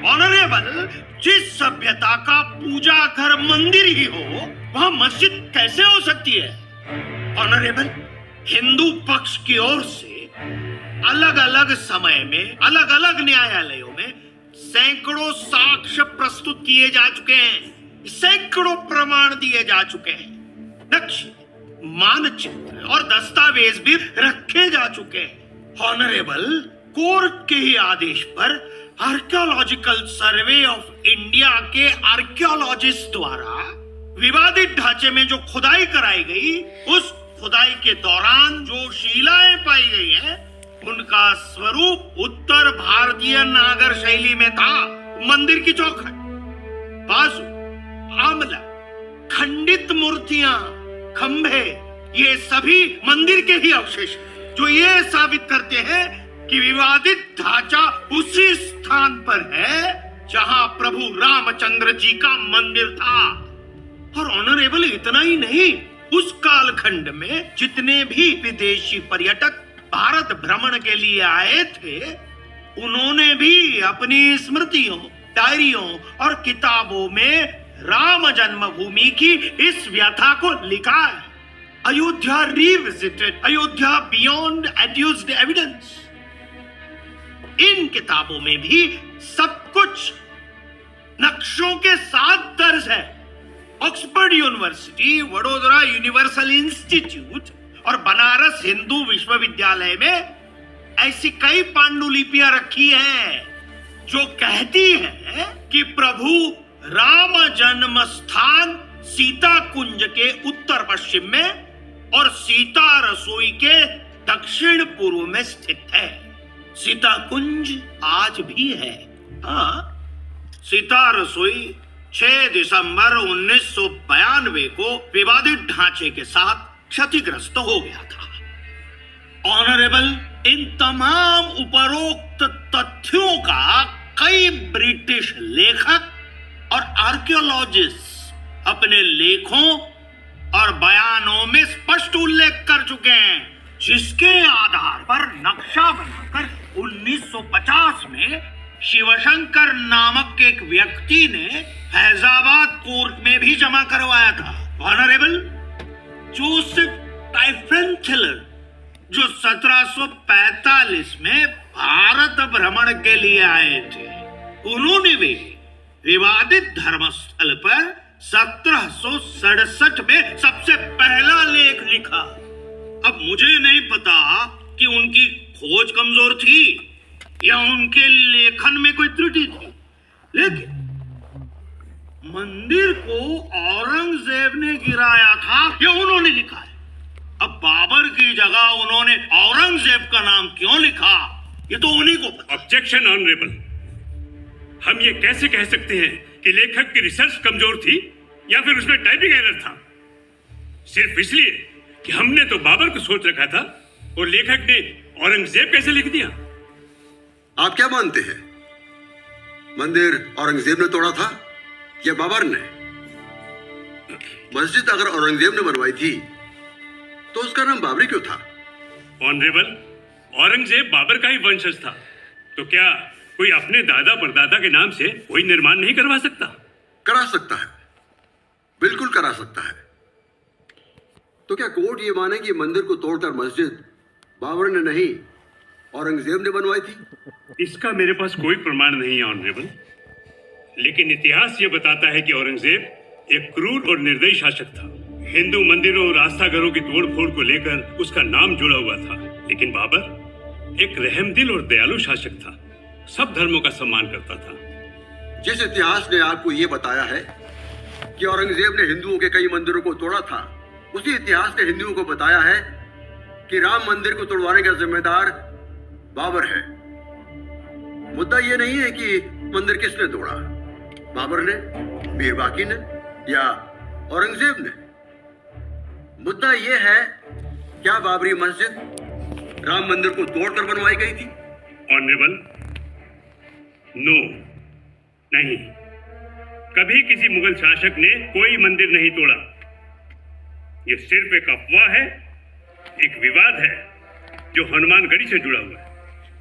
ऑनरेबल, जिस सभ्यता का पूजा घर मंदिर ही हो, वहां मस्जिद कैसे हो सकती है? ऑनरेबल, हिंदू पक्ष की ओर से अलग अलग समय में अलग अलग न्यायालयों में सैकड़ों साक्ष्य प्रस्तुत किए जा चुके हैं, सैकड़ों प्रमाण दिए जा चुके हैं, नक्शे, मानचित्र और दस्तावेज भी रखे जा चुके हैं। ऑनरेबल, कोर्ट के ही आदेश पर आर्कियोलॉजिकल सर्वे ऑफ इंडिया के आर्कियोलॉजिस्ट द्वारा विवादित ढांचे में जो खुदाई कराई गई, उस खुदाई के दौरान जो शिलाएं पाई गई हैं, उनका स्वरूप उत्तर भारतीय नागर शैली में था। मंदिर की चौखट, बाजू, आमला, खंडित मूर्तियां, खंभे, ये सभी मंदिर के ही अवशेष जो ये साबित करते हैं कि विवादित ढांचा उसी स्थान पर है जहां प्रभु रामचंद्र जी का मंदिर था। और ऑनरेबल, इतना ही नहीं, उस कालखंड में जितने भी विदेशी पर्यटक भारत भ्रमण के लिए आए थे, उन्होंने भी अपनी स्मृतियों, डायरियों और किताबों में राम जन्मभूमि की इस व्यथा को लिखा है। Ayodhya revisited, Ayodhya beyond adduced evidence. इन किताबों में भी सब कुछ नक्शों के साथ दर्ज है। Oxford university, Vadodara universal institute और बनारस हिंदू विश्वविद्यालय में ऐसी कई पांडुलिपियां रखी हैं जो कहती हैं कि प्रभु राम जन्म स्थान सीता कुंज के उत्तर पश्चिम में और सीता रसोई के दक्षिण पूर्व में स्थित है। सीता कुंज आज भी है। हाँ, सीता रसोई 6 दिसंबर 1992 को विवादित ढांचे के साथ क्षतिग्रस्त हो गया था। ऑनरेबल, इन तमाम उपरोक्त तथ्यों का कई ब्रिटिश लेखक और आर्कियोलॉजिस्ट अपने लेखों और बयानों में स्पष्ट उल्लेख कर चुके हैं, जिसके आधार पर नक्शा बनाकर 1950 में शिवशंकर नामक एक व्यक्ति ने फैजाबाद कोर्ट में भी जमा करवाया था। ऑनरेबल जोसेफ टाइफन थिलर, जो 1745 में भारत भ्रमण के लिए आए थे, उन्होंने भी विवादित धर्मस्थल पर 1767 में सबसे पहला लेख लिखा। अब मुझे नहीं पता कि उनकी खोज कमजोर थी या उनके लेखन में कोई त्रुटि थी, लेकिन मंदिर को औरंगजेब ने गिराया था या उन्होंने लिखा है। अब बाबर की जगह उन्होंने औरंगजेब का नाम क्यों लिखा, ये तो उन्हीं को पता। ऑब्जेक्शन ऑनरेबल, हम ये कैसे कह सकते हैं कि लेखक की रिसर्च कमजोर थी या फिर उसमें टाइपिंग एरर था, सिर्फ इसलिए कि हमने तो बाबर को सोच रखा था और लेखक ने औरंगजेब कैसे लिख दिया। आप क्या मानते हैं, मंदिर औरंगजेब ने तोड़ा था या बाबर ने? मस्जिद अगर औरंगजेब ने बनवाई थी तो उसका नाम बाबरी क्यों था? ऑनरेबल, औरंगजेब बाबर का ही वंशज था, तो क्या कोई अपने दादा परदादा के नाम से कोई निर्माण नहीं करवा सकता? करा सकता है, बिल्कुल करा सकता है। तो क्या कोर्ट ये माने कि मंदिर को तोड़कर मस्जिद बाबर ने नहीं औरंगजेब ने बनवाई थी? इसका मेरे पास कोई प्रमाण नहीं है ऑनरेबल, लेकिन इतिहास ये बताता है कि औरंगजेब एक क्रूर और निर्दयी शासक था। हिंदू मंदिरों और आस्था घरों की तोड़फोड़ को लेकर उसका नाम जुड़ा हुआ था, लेकिन बाबर एक रहमदिल और दयालु शासक था, सब धर्मों का सम्मान करता था। जिस इतिहास ने आपको ये बताया है कि औरंगजेब ने हिंदुओं के कई मंदिरों को तोड़ा था, उसी इतिहास ने हिंदुओं को बताया है कि राम मंदिर को तोड़वाने का जिम्मेदार बाबर है। मुद्दा ये नहीं है कि मंदिर किसने तोड़ा, बाबर ने, मीर बाकी ने या औरंगजेब ने। मुद्दा ये है, क्या बाबरी मस्जिद राम मंदिर को तोड़कर बनवाई गई थी? ऑनरेबल, नो, नहीं, कभी किसी मुगल शासक ने कोई मंदिर नहीं तोड़ा। यह सिर्फ एक अफवाह है, एक विवाद है जो हनुमानगढ़ी से जुड़ा हुआ है,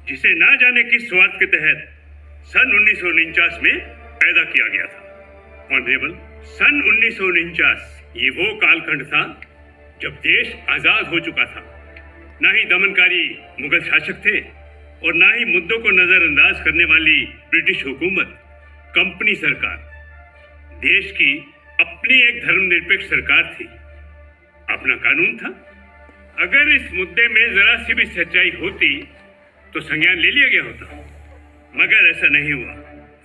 जिसे ना जाने किस स्वार्थ के तहत सन 1949 में पैदा किया गया था। ऑनरेबल, सन 1949 ये वो कालखंड था जब देश आजाद हो चुका था। ना ही दमनकारी मुगल शासक थे और ना ही मुद्दों को नजरअंदाज करने वाली ब्रिटिश हुकूमत, कंपनी सरकार। देश की अपनी एक धर्मनिरपेक्ष सरकार थी, अपना कानून था। अगर इस मुद्दे में जरा सी भी सच्चाई होती तो संज्ञान ले लिया गया होता, मगर ऐसा नहीं हुआ।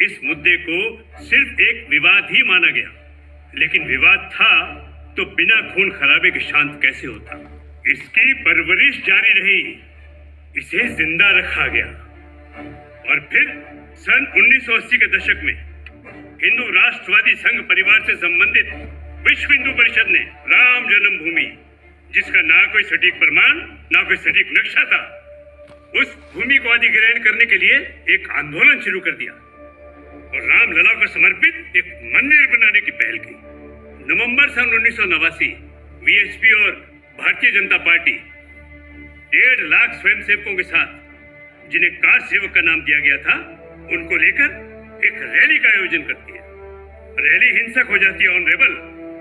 इस मुद्दे को सिर्फ एक विवाद ही माना गया, लेकिन विवाद था तो बिना खून खराबे के शांत कैसे होता। इसकी परवरिश जारी रही, इसे जिंदा रखा गया और फिर सन 1980 के दशक में हिंदू राष्ट्रवादी संघ परिवार से संबंधित विश्व हिंदू परिषद ने राम जन्मभूमि, जिसका ना कोई सटीक प्रमाण ना कोई सटीक नक्शा था, उस भूमि को अधिग्रहण करने के लिए एक आंदोलन शुरू कर दिया और रामलला को समर्पित एक मंदिर बनाने की पहल की। नवंबर सन 1989 वीएसपी और भारतीय जनता पार्टी 1.5 लाख स्वयंसेवकों के साथ, जिन्हें कार सेवक का नाम दिया गया था, उनको लेकर एक रैली का आयोजन करती है। रैली हिंसक हो जाती है ऑनरेबल,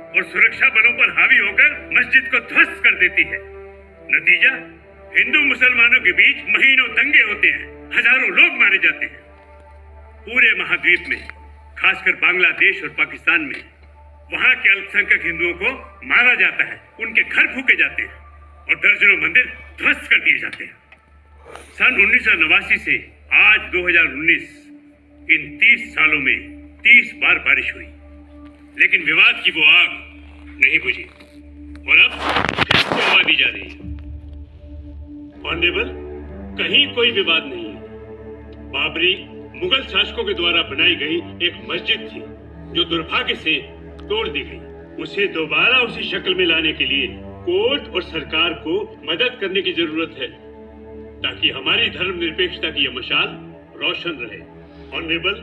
और सुरक्षा बलों पर हावी होकर मस्जिद को ध्वस्त कर देती है। नतीजा, हिंदू मुसलमानों के बीच महीनों दंगे होते हैं, हजारों लोग मारे जाते हैं। पूरे महाद्वीप में, खासकर बांग्लादेश और पाकिस्तान में, वहां के अल्पसंख्यक हिंदुओं को मारा जाता है, उनके घर फूके जाते हैं और दर्जनों मंदिर ध्वस्त कर दिए जाते हैं। सन 1989 से आज 2019, इन 30 सालों में 30 बार बारिश हुई, लेकिन विवाद की वो आग नहीं बुझी और अब फिर से हवा दी जा रही है। ऑनरेबल, कहीं कोई विवाद नहीं है। बाबरी मुगल शासकों के द्वारा बनाई गई एक मस्जिद थी जो दुर्भाग्य से तोड़ दी गई। उसे दोबारा उसी शक्ल में लाने के लिए कोर्ट और सरकार को मदद करने की जरूरत है, ताकि हमारी धर्मनिरपेक्षता की यह मशाल रोशन रहे। ऑनरेबल,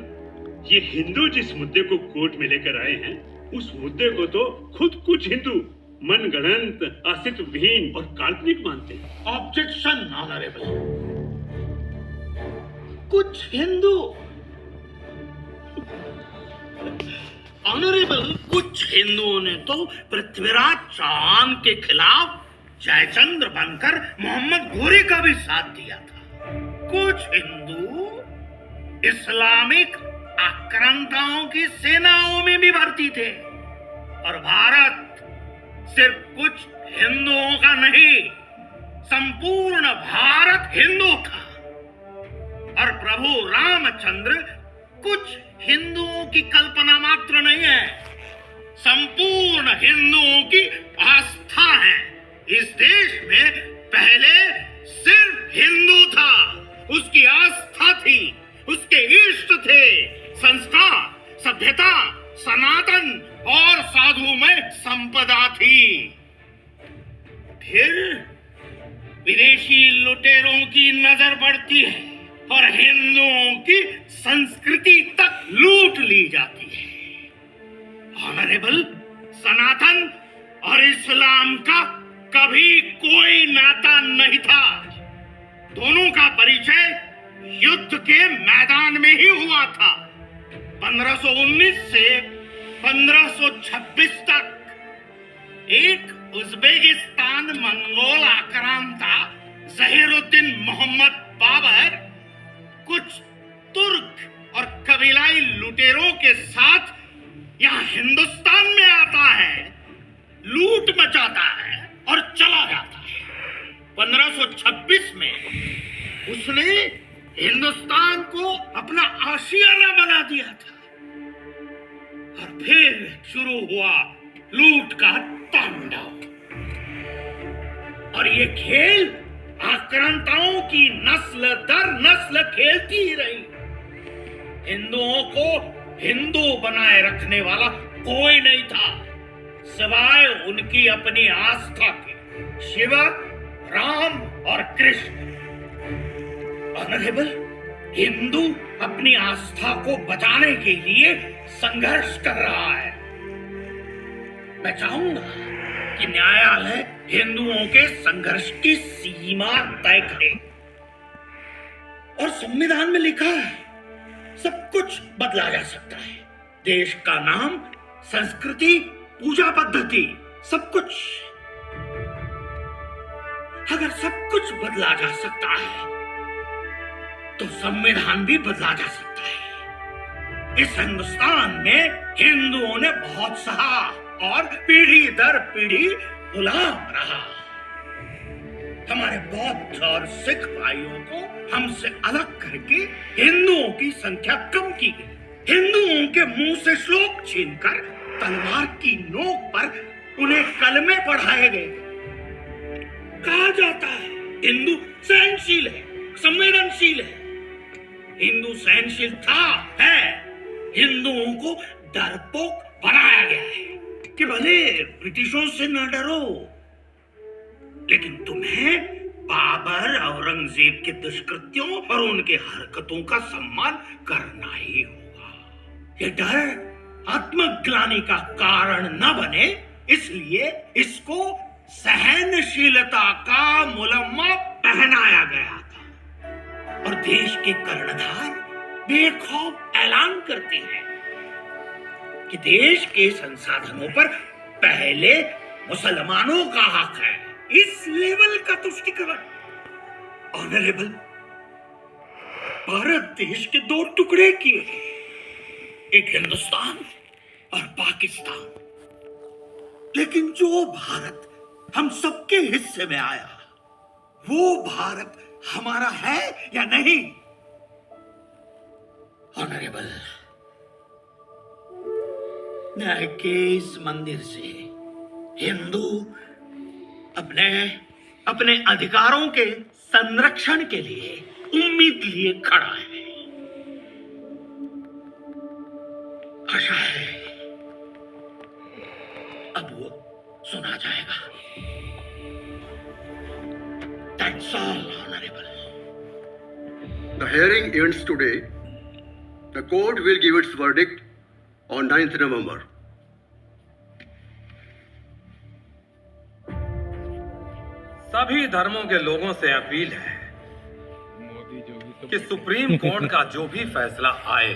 ये हिंदू जिस मुद्दे को कोर्ट में लेकर आए हैं, उस मुद्दे को तो खुद कुछ हिंदू मनगढ़ंत, अस्तित्वहीन और काल्पनिक मानते हैं। Objection honourable. कुछ हिंदू ऑनरेबल, कुछ हिंदुओं ने तो पृथ्वीराज चौहान के खिलाफ जयचंद्र बनकर मोहम्मद घोरी का भी साथ दिया था। कुछ हिंदू इस्लामिक आक्रांताओं की सेनाओं में भी भर्ती थे। और भारत सिर्फ कुछ हिंदुओं का नहीं, संपूर्ण भारत हिंदू था। और प्रभु रामचंद्र कुछ हिंदुओं की कल्पना मात्र नहीं है, संपूर्ण हिंदुओं की आस्था है। इस देश में पहले सिर्फ हिंदू था, उसकी आस्था थी, उसके इष्ट थे, संस्कार, सभ्यता, सनातन और साधुमय संपदा थी। फिर विदेशी लुटेरों की नजर पड़ती है और हिंदुओं की संस्कृति तक लूट ली जाती है। ऑनरेबल, सनातन और इस्लाम का कभी कोई नाता नहीं था। दोनों का परिचय युद्ध के मैदान में ही हुआ था। 1519 से 1526 तक एक उज्बेकिस्तान मंगोल आक्रांता जहीरुद्दीन मोहम्मद बाबर कुछ तुर्क और कबीलाई लुटेरों के साथ यहाँ हिंदुस्तान में आता है, लूट मचाता है और चला जाता है। 1526 में उसने हिंदुस्तान को अपना आशियाना बना दिया था। और फिर शुरू हुआ लूट का तांडव। और ये खेल आक्रांताओं की नस्ल दर नस्ल खेलती ही रही। हिंदुओं को हिंदू बनाए रखने वाला कोई नहीं था सिवाय उनकी अपनी आस्था के, शिव, राम और कृष्ण। ऑनरेबल, हिंदू अपनी आस्था को बचाने के लिए संघर्ष कर रहा है। मैं चाहूंगा कि न्यायालय हिंदुओं के संघर्ष की सीमा तय करे। और संविधान में लिखा है सब कुछ बदला जा सकता है, देश का नाम, संस्कृति, पूजा पद्धति, सब कुछ। अगर सब कुछ बदला जा सकता है तो संविधान भी बदला जा सकता है। इस हिंदुस्तान में हिंदुओं ने बहुत सहा और पीढ़ी दर पीढ़ी गुलाम रहा। हमारे बौद्ध और सिख भाइयों को हमसे अलग करके हिंदुओं की संख्या कम की गई। हिंदुओं के मुंह से श्लोक छीनकर तलवार की नोक पर उन्हें कलमे पढ़ाए गए। कहा जाता है हिंदू सहनशील है, संवेदनशील है। हिंदू सहनशील था, है। हिंदुओं को डरपोक बनाया गया है कि भले ब्रिटिशों से न डरो, लेकिन तुम्हें बाबर, औरंगजेब के दुष्कृत्यों और उनके हरकतों का सम्मान करना ही होगा। ये डर आत्मग्लानि का कारण न बने, इसलिए इसको सहनशीलता का मुलम्मा पहनाया गया था। और देश के कर्णधार बेखौफ ऐलान करते हैं कि देश के संसाधनों पर पहले मुसलमानों का हक है। इस लेवल का तुष्टिकरण। ऑनरेबल, भारत देश के दो टुकड़े किए, एक हिंदुस्तान और पाकिस्तान। लेकिन जो भारत हम सबके हिस्से में आया, वो भारत हमारा है या नहीं? ऑनरेबल, न्याय के इस मंदिर से हिंदू अपने अधिकारों के संरक्षण के लिए उम्मीद लिए खड़ा है। आशा है अब वो सुना जाएगा। That's all, Honorable. The hearing ends today. The court will give its verdict on 9th November. सभी धर्मों के लोगों से अपील है कि सुप्रीम कोर्ट का जो भी फैसला आए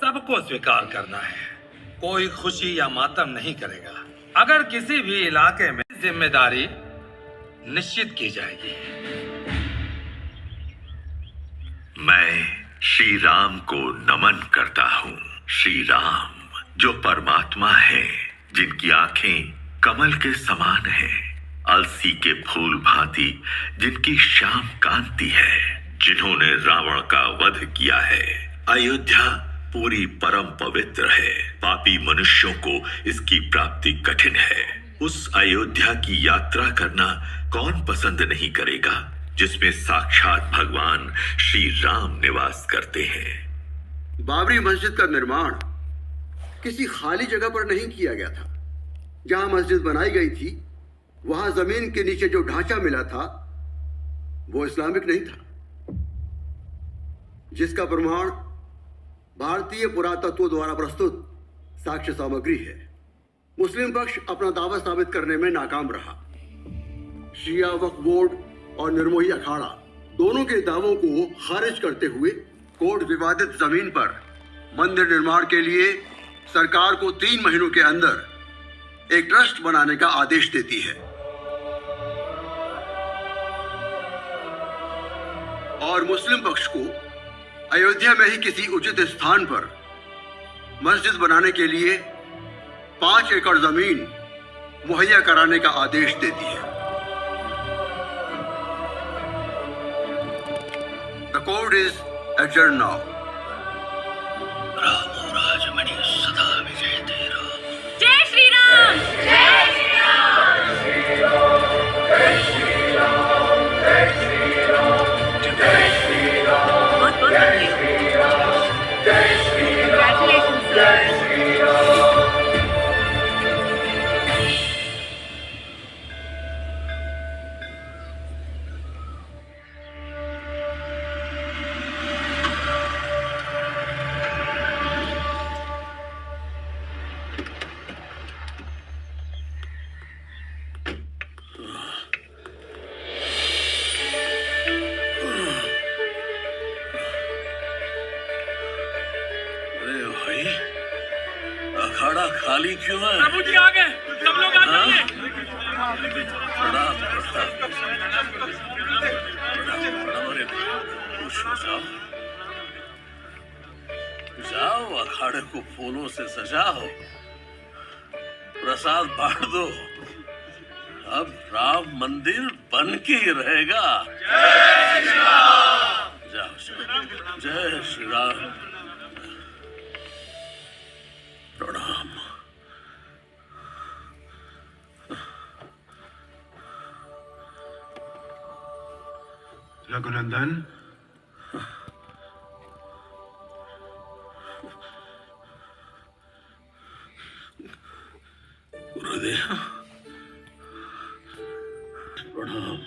सबको स्वीकार करना है। कोई खुशी या मातम नहीं करेगा। अगर किसी भी इलाके में जिम्मेदारी निश्चित की जाएगी। मैं श्री राम को नमन करता हूँ। श्री राम जो परमात्मा है, जिनकी आंखें कमल के समान है, अलसी के फूल भांति जिनकी श्याम कांति है, जिन्होंने रावण का वध किया है। अयोध्या पूरी परम पवित्र है। पापी मनुष्यों को इसकी प्राप्ति कठिन है। उस अयोध्या की यात्रा करना कौन पसंद नहीं करेगा, जिसमें साक्षात भगवान श्री राम निवास करते हैं। बाबरी मस्जिद का निर्माण किसी खाली जगह पर नहीं किया गया था। जहां मस्जिद बनाई गई थी वहां जमीन के नीचे जो ढांचा मिला था वो इस्लामिक नहीं था, जिसका प्रमाण भारतीय पुरातत्व द्वारा प्रस्तुत साक्ष्य सामग्री है। मुस्लिम पक्ष अपना दावा साबित करने में नाकाम रहा। शिया वक्फ बोर्ड और निर्मोही अखाड़ा दोनों के दावों को खारिज करते हुए कोर्ट विवादित जमीन पर मंदिर निर्माण के लिए सरकार को 3 महीनों के अंदर एक ट्रस्ट बनाने का आदेश देती है और मुस्लिम पक्ष को अयोध्या में ही किसी उचित स्थान पर मस्जिद बनाने के लिए 5 एकड़ जमीन मुहैया कराने का आदेश देती है। The court is adjourned now. Rajmani सदा विजय तेरा। जय श्री राम। जय श्री राम। श्री राम, जय श्री राम, जय श्री राम, जय श्री राम, जय श्री राम, जय श्री राम, जय श्री राम। अखाड़ा खाली क्यों है? प्रभु जी आ गए, सब लोग आ जाइए। जाओ अखाड़े को फूलों से सजाओ, प्रसाद बांट दो। अब राम मंदिर बन के ही रहेगा। जय श्री राम। जाओ, जय श्री राम। प्रणाम। रघुनंदन, गुरुदेव प्रणाम।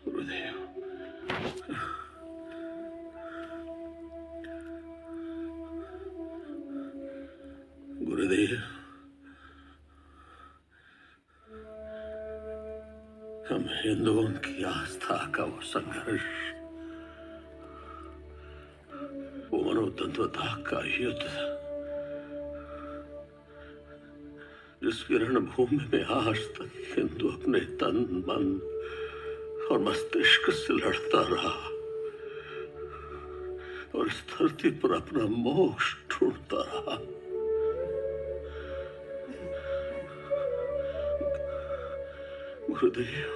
गुरुदेव गुरुदेव हम हिंदुओं की आस्था का वो संघर्ष, वो मनोतत्वता का युद्ध, जिसकी रणभूमि में आज तक हिंदू अपने तन, मन और मस्तिष्क से लड़ता रहा और इस धरती पर अपना मोक्ष ढूंढता रहा। गुरुदेव,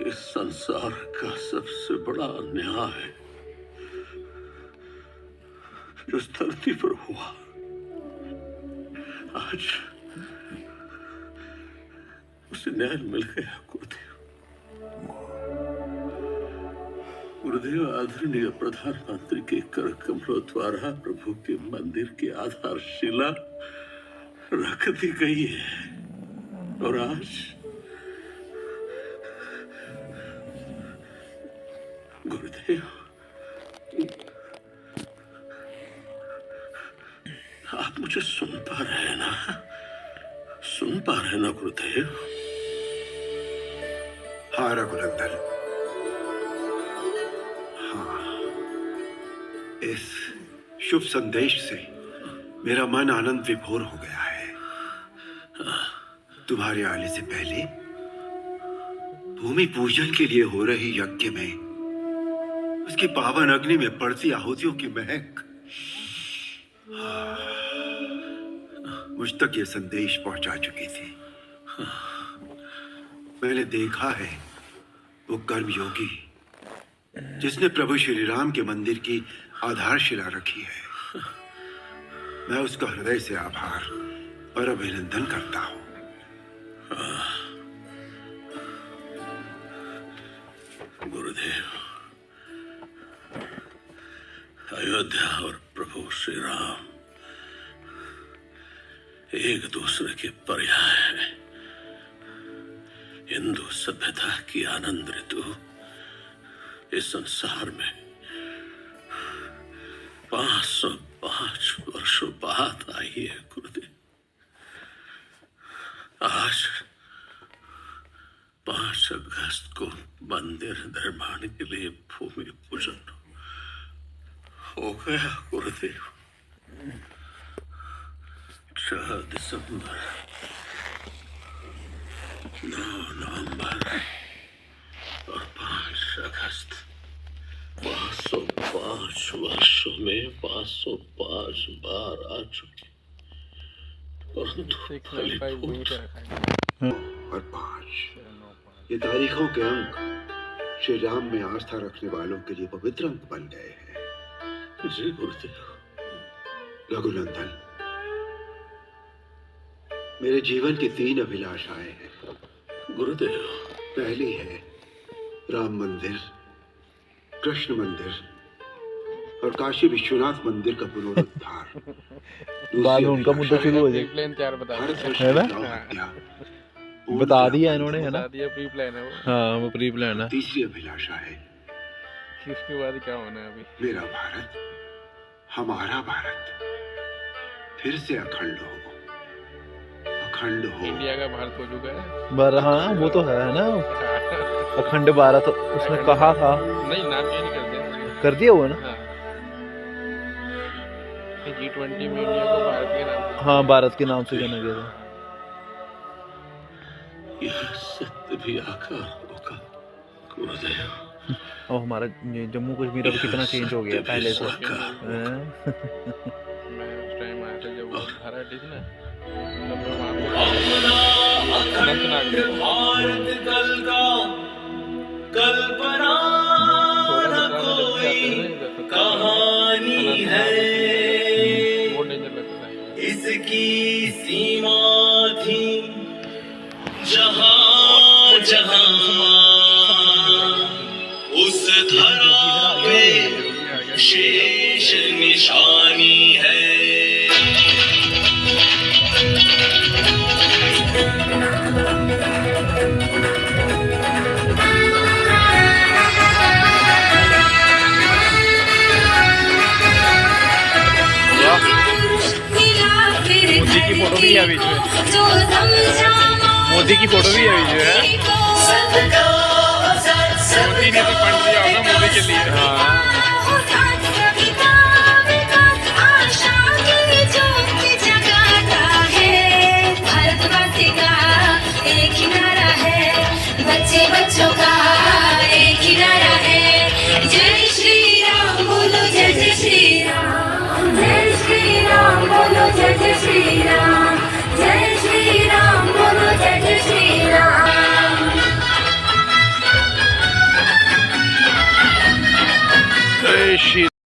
इस संसार का सबसे बड़ा अन्याय जो इस धरती पर हुआ, आज उसे न्याय मिल गया। गुरुदेव, आदरणीय प्रधानमंत्री के कर कमलों द्वारा प्रभु के मंदिर की आधारशिला रख दी गई है और आज गुरुदेव, आप मुझे सुन पा रहे हैं ना? सुन पा रहे हैं ना गुरुदेव? हाँ रघुनंदन, हाँ। इस शुभ संदेश से मेरा मन आनंद विभोर हो गया है। तुम्हारे आने से पहले भूमि पूजन के लिए हो रही यज्ञ में उसकी पावन अग्नि में पड़ती आहुतियों की महक मुझ तक ये संदेश पहुंचा चुकी थी। मैंने देखा है वो कर्मयोगी जिसने प्रभु श्री राम के मंदिर की आधारशिला रखी है। मैं उसका हृदय से आभार और अभिनंदन करता हूं। गुरुदेव, अयोध्या और प्रभु श्री राम एक दूसरे के पर्याय है। हिंदू सभ्यता की आनंद ऋतु इस संसार में 505 वर्षों बाद आई है गुरुदेव। आज 5 अगस्त को मंदिर निर्माण के लिए भूमि पूजन हो गया गुरुदेव। 6 दिसंबर, 9 नवंबर और 5 अगस्त 505 वर्षों में 505 बार आ चुकी, परंतु फलीभूत और 5 ये तारीखों के अंक श्री राम में आस्था रखने वालों के लिए पवित्र अंक बन गए हैं। जी गुरुदेव। रघुनंदन, मेरे जीवन की 3 अभिलाषाएं हैं गुरुदेव। पहली है राम मंदिर, कृष्ण मंदिर और काशी विश्वनाथ मंदिर का पुनरुद्धार। बाद में उनका मुद्दा शुरू हो जाएगा। बता दिया इन्होंने, है ना? प्री प्लान है वो। हाँ, वो प्री प्लान है। तीसरी अभिलाषा है इसके बाद क्या होना है अभी? मेरा भारत, हमारा भारत फिर से अखंड हो। इंडिया का भारत हो चुका है। हाँ, वो तो है ना, अखंड भारत उसने कहा था। नहीं, नाम चेंज कर दिया। कर दिया हुआ ना? G20 में इंडिया को भारत के नाम। हाँ, भारत के नाम से जाना गया था। यह सत्य भी आकार होगा गुरुदेव। और हमारा जम्मू कश्मीर अब कितना चेंज हो गया पहले से। मैं उस टाइम आया था जब वो हरा थी ना, भारत कल का कल्पना न कोई कहानी है, इसकी सीमा थी जहां जहां, उस धरा पे शेष निशानी है। मोदी की फोटो भी है बीच में। मोदी की फोटो भी है बीच में। मोदी ने तो फंड दिया होगा मोदी के लिए। हाँ, भारतवासी का एक ही नारा है, बच्चे बच्चों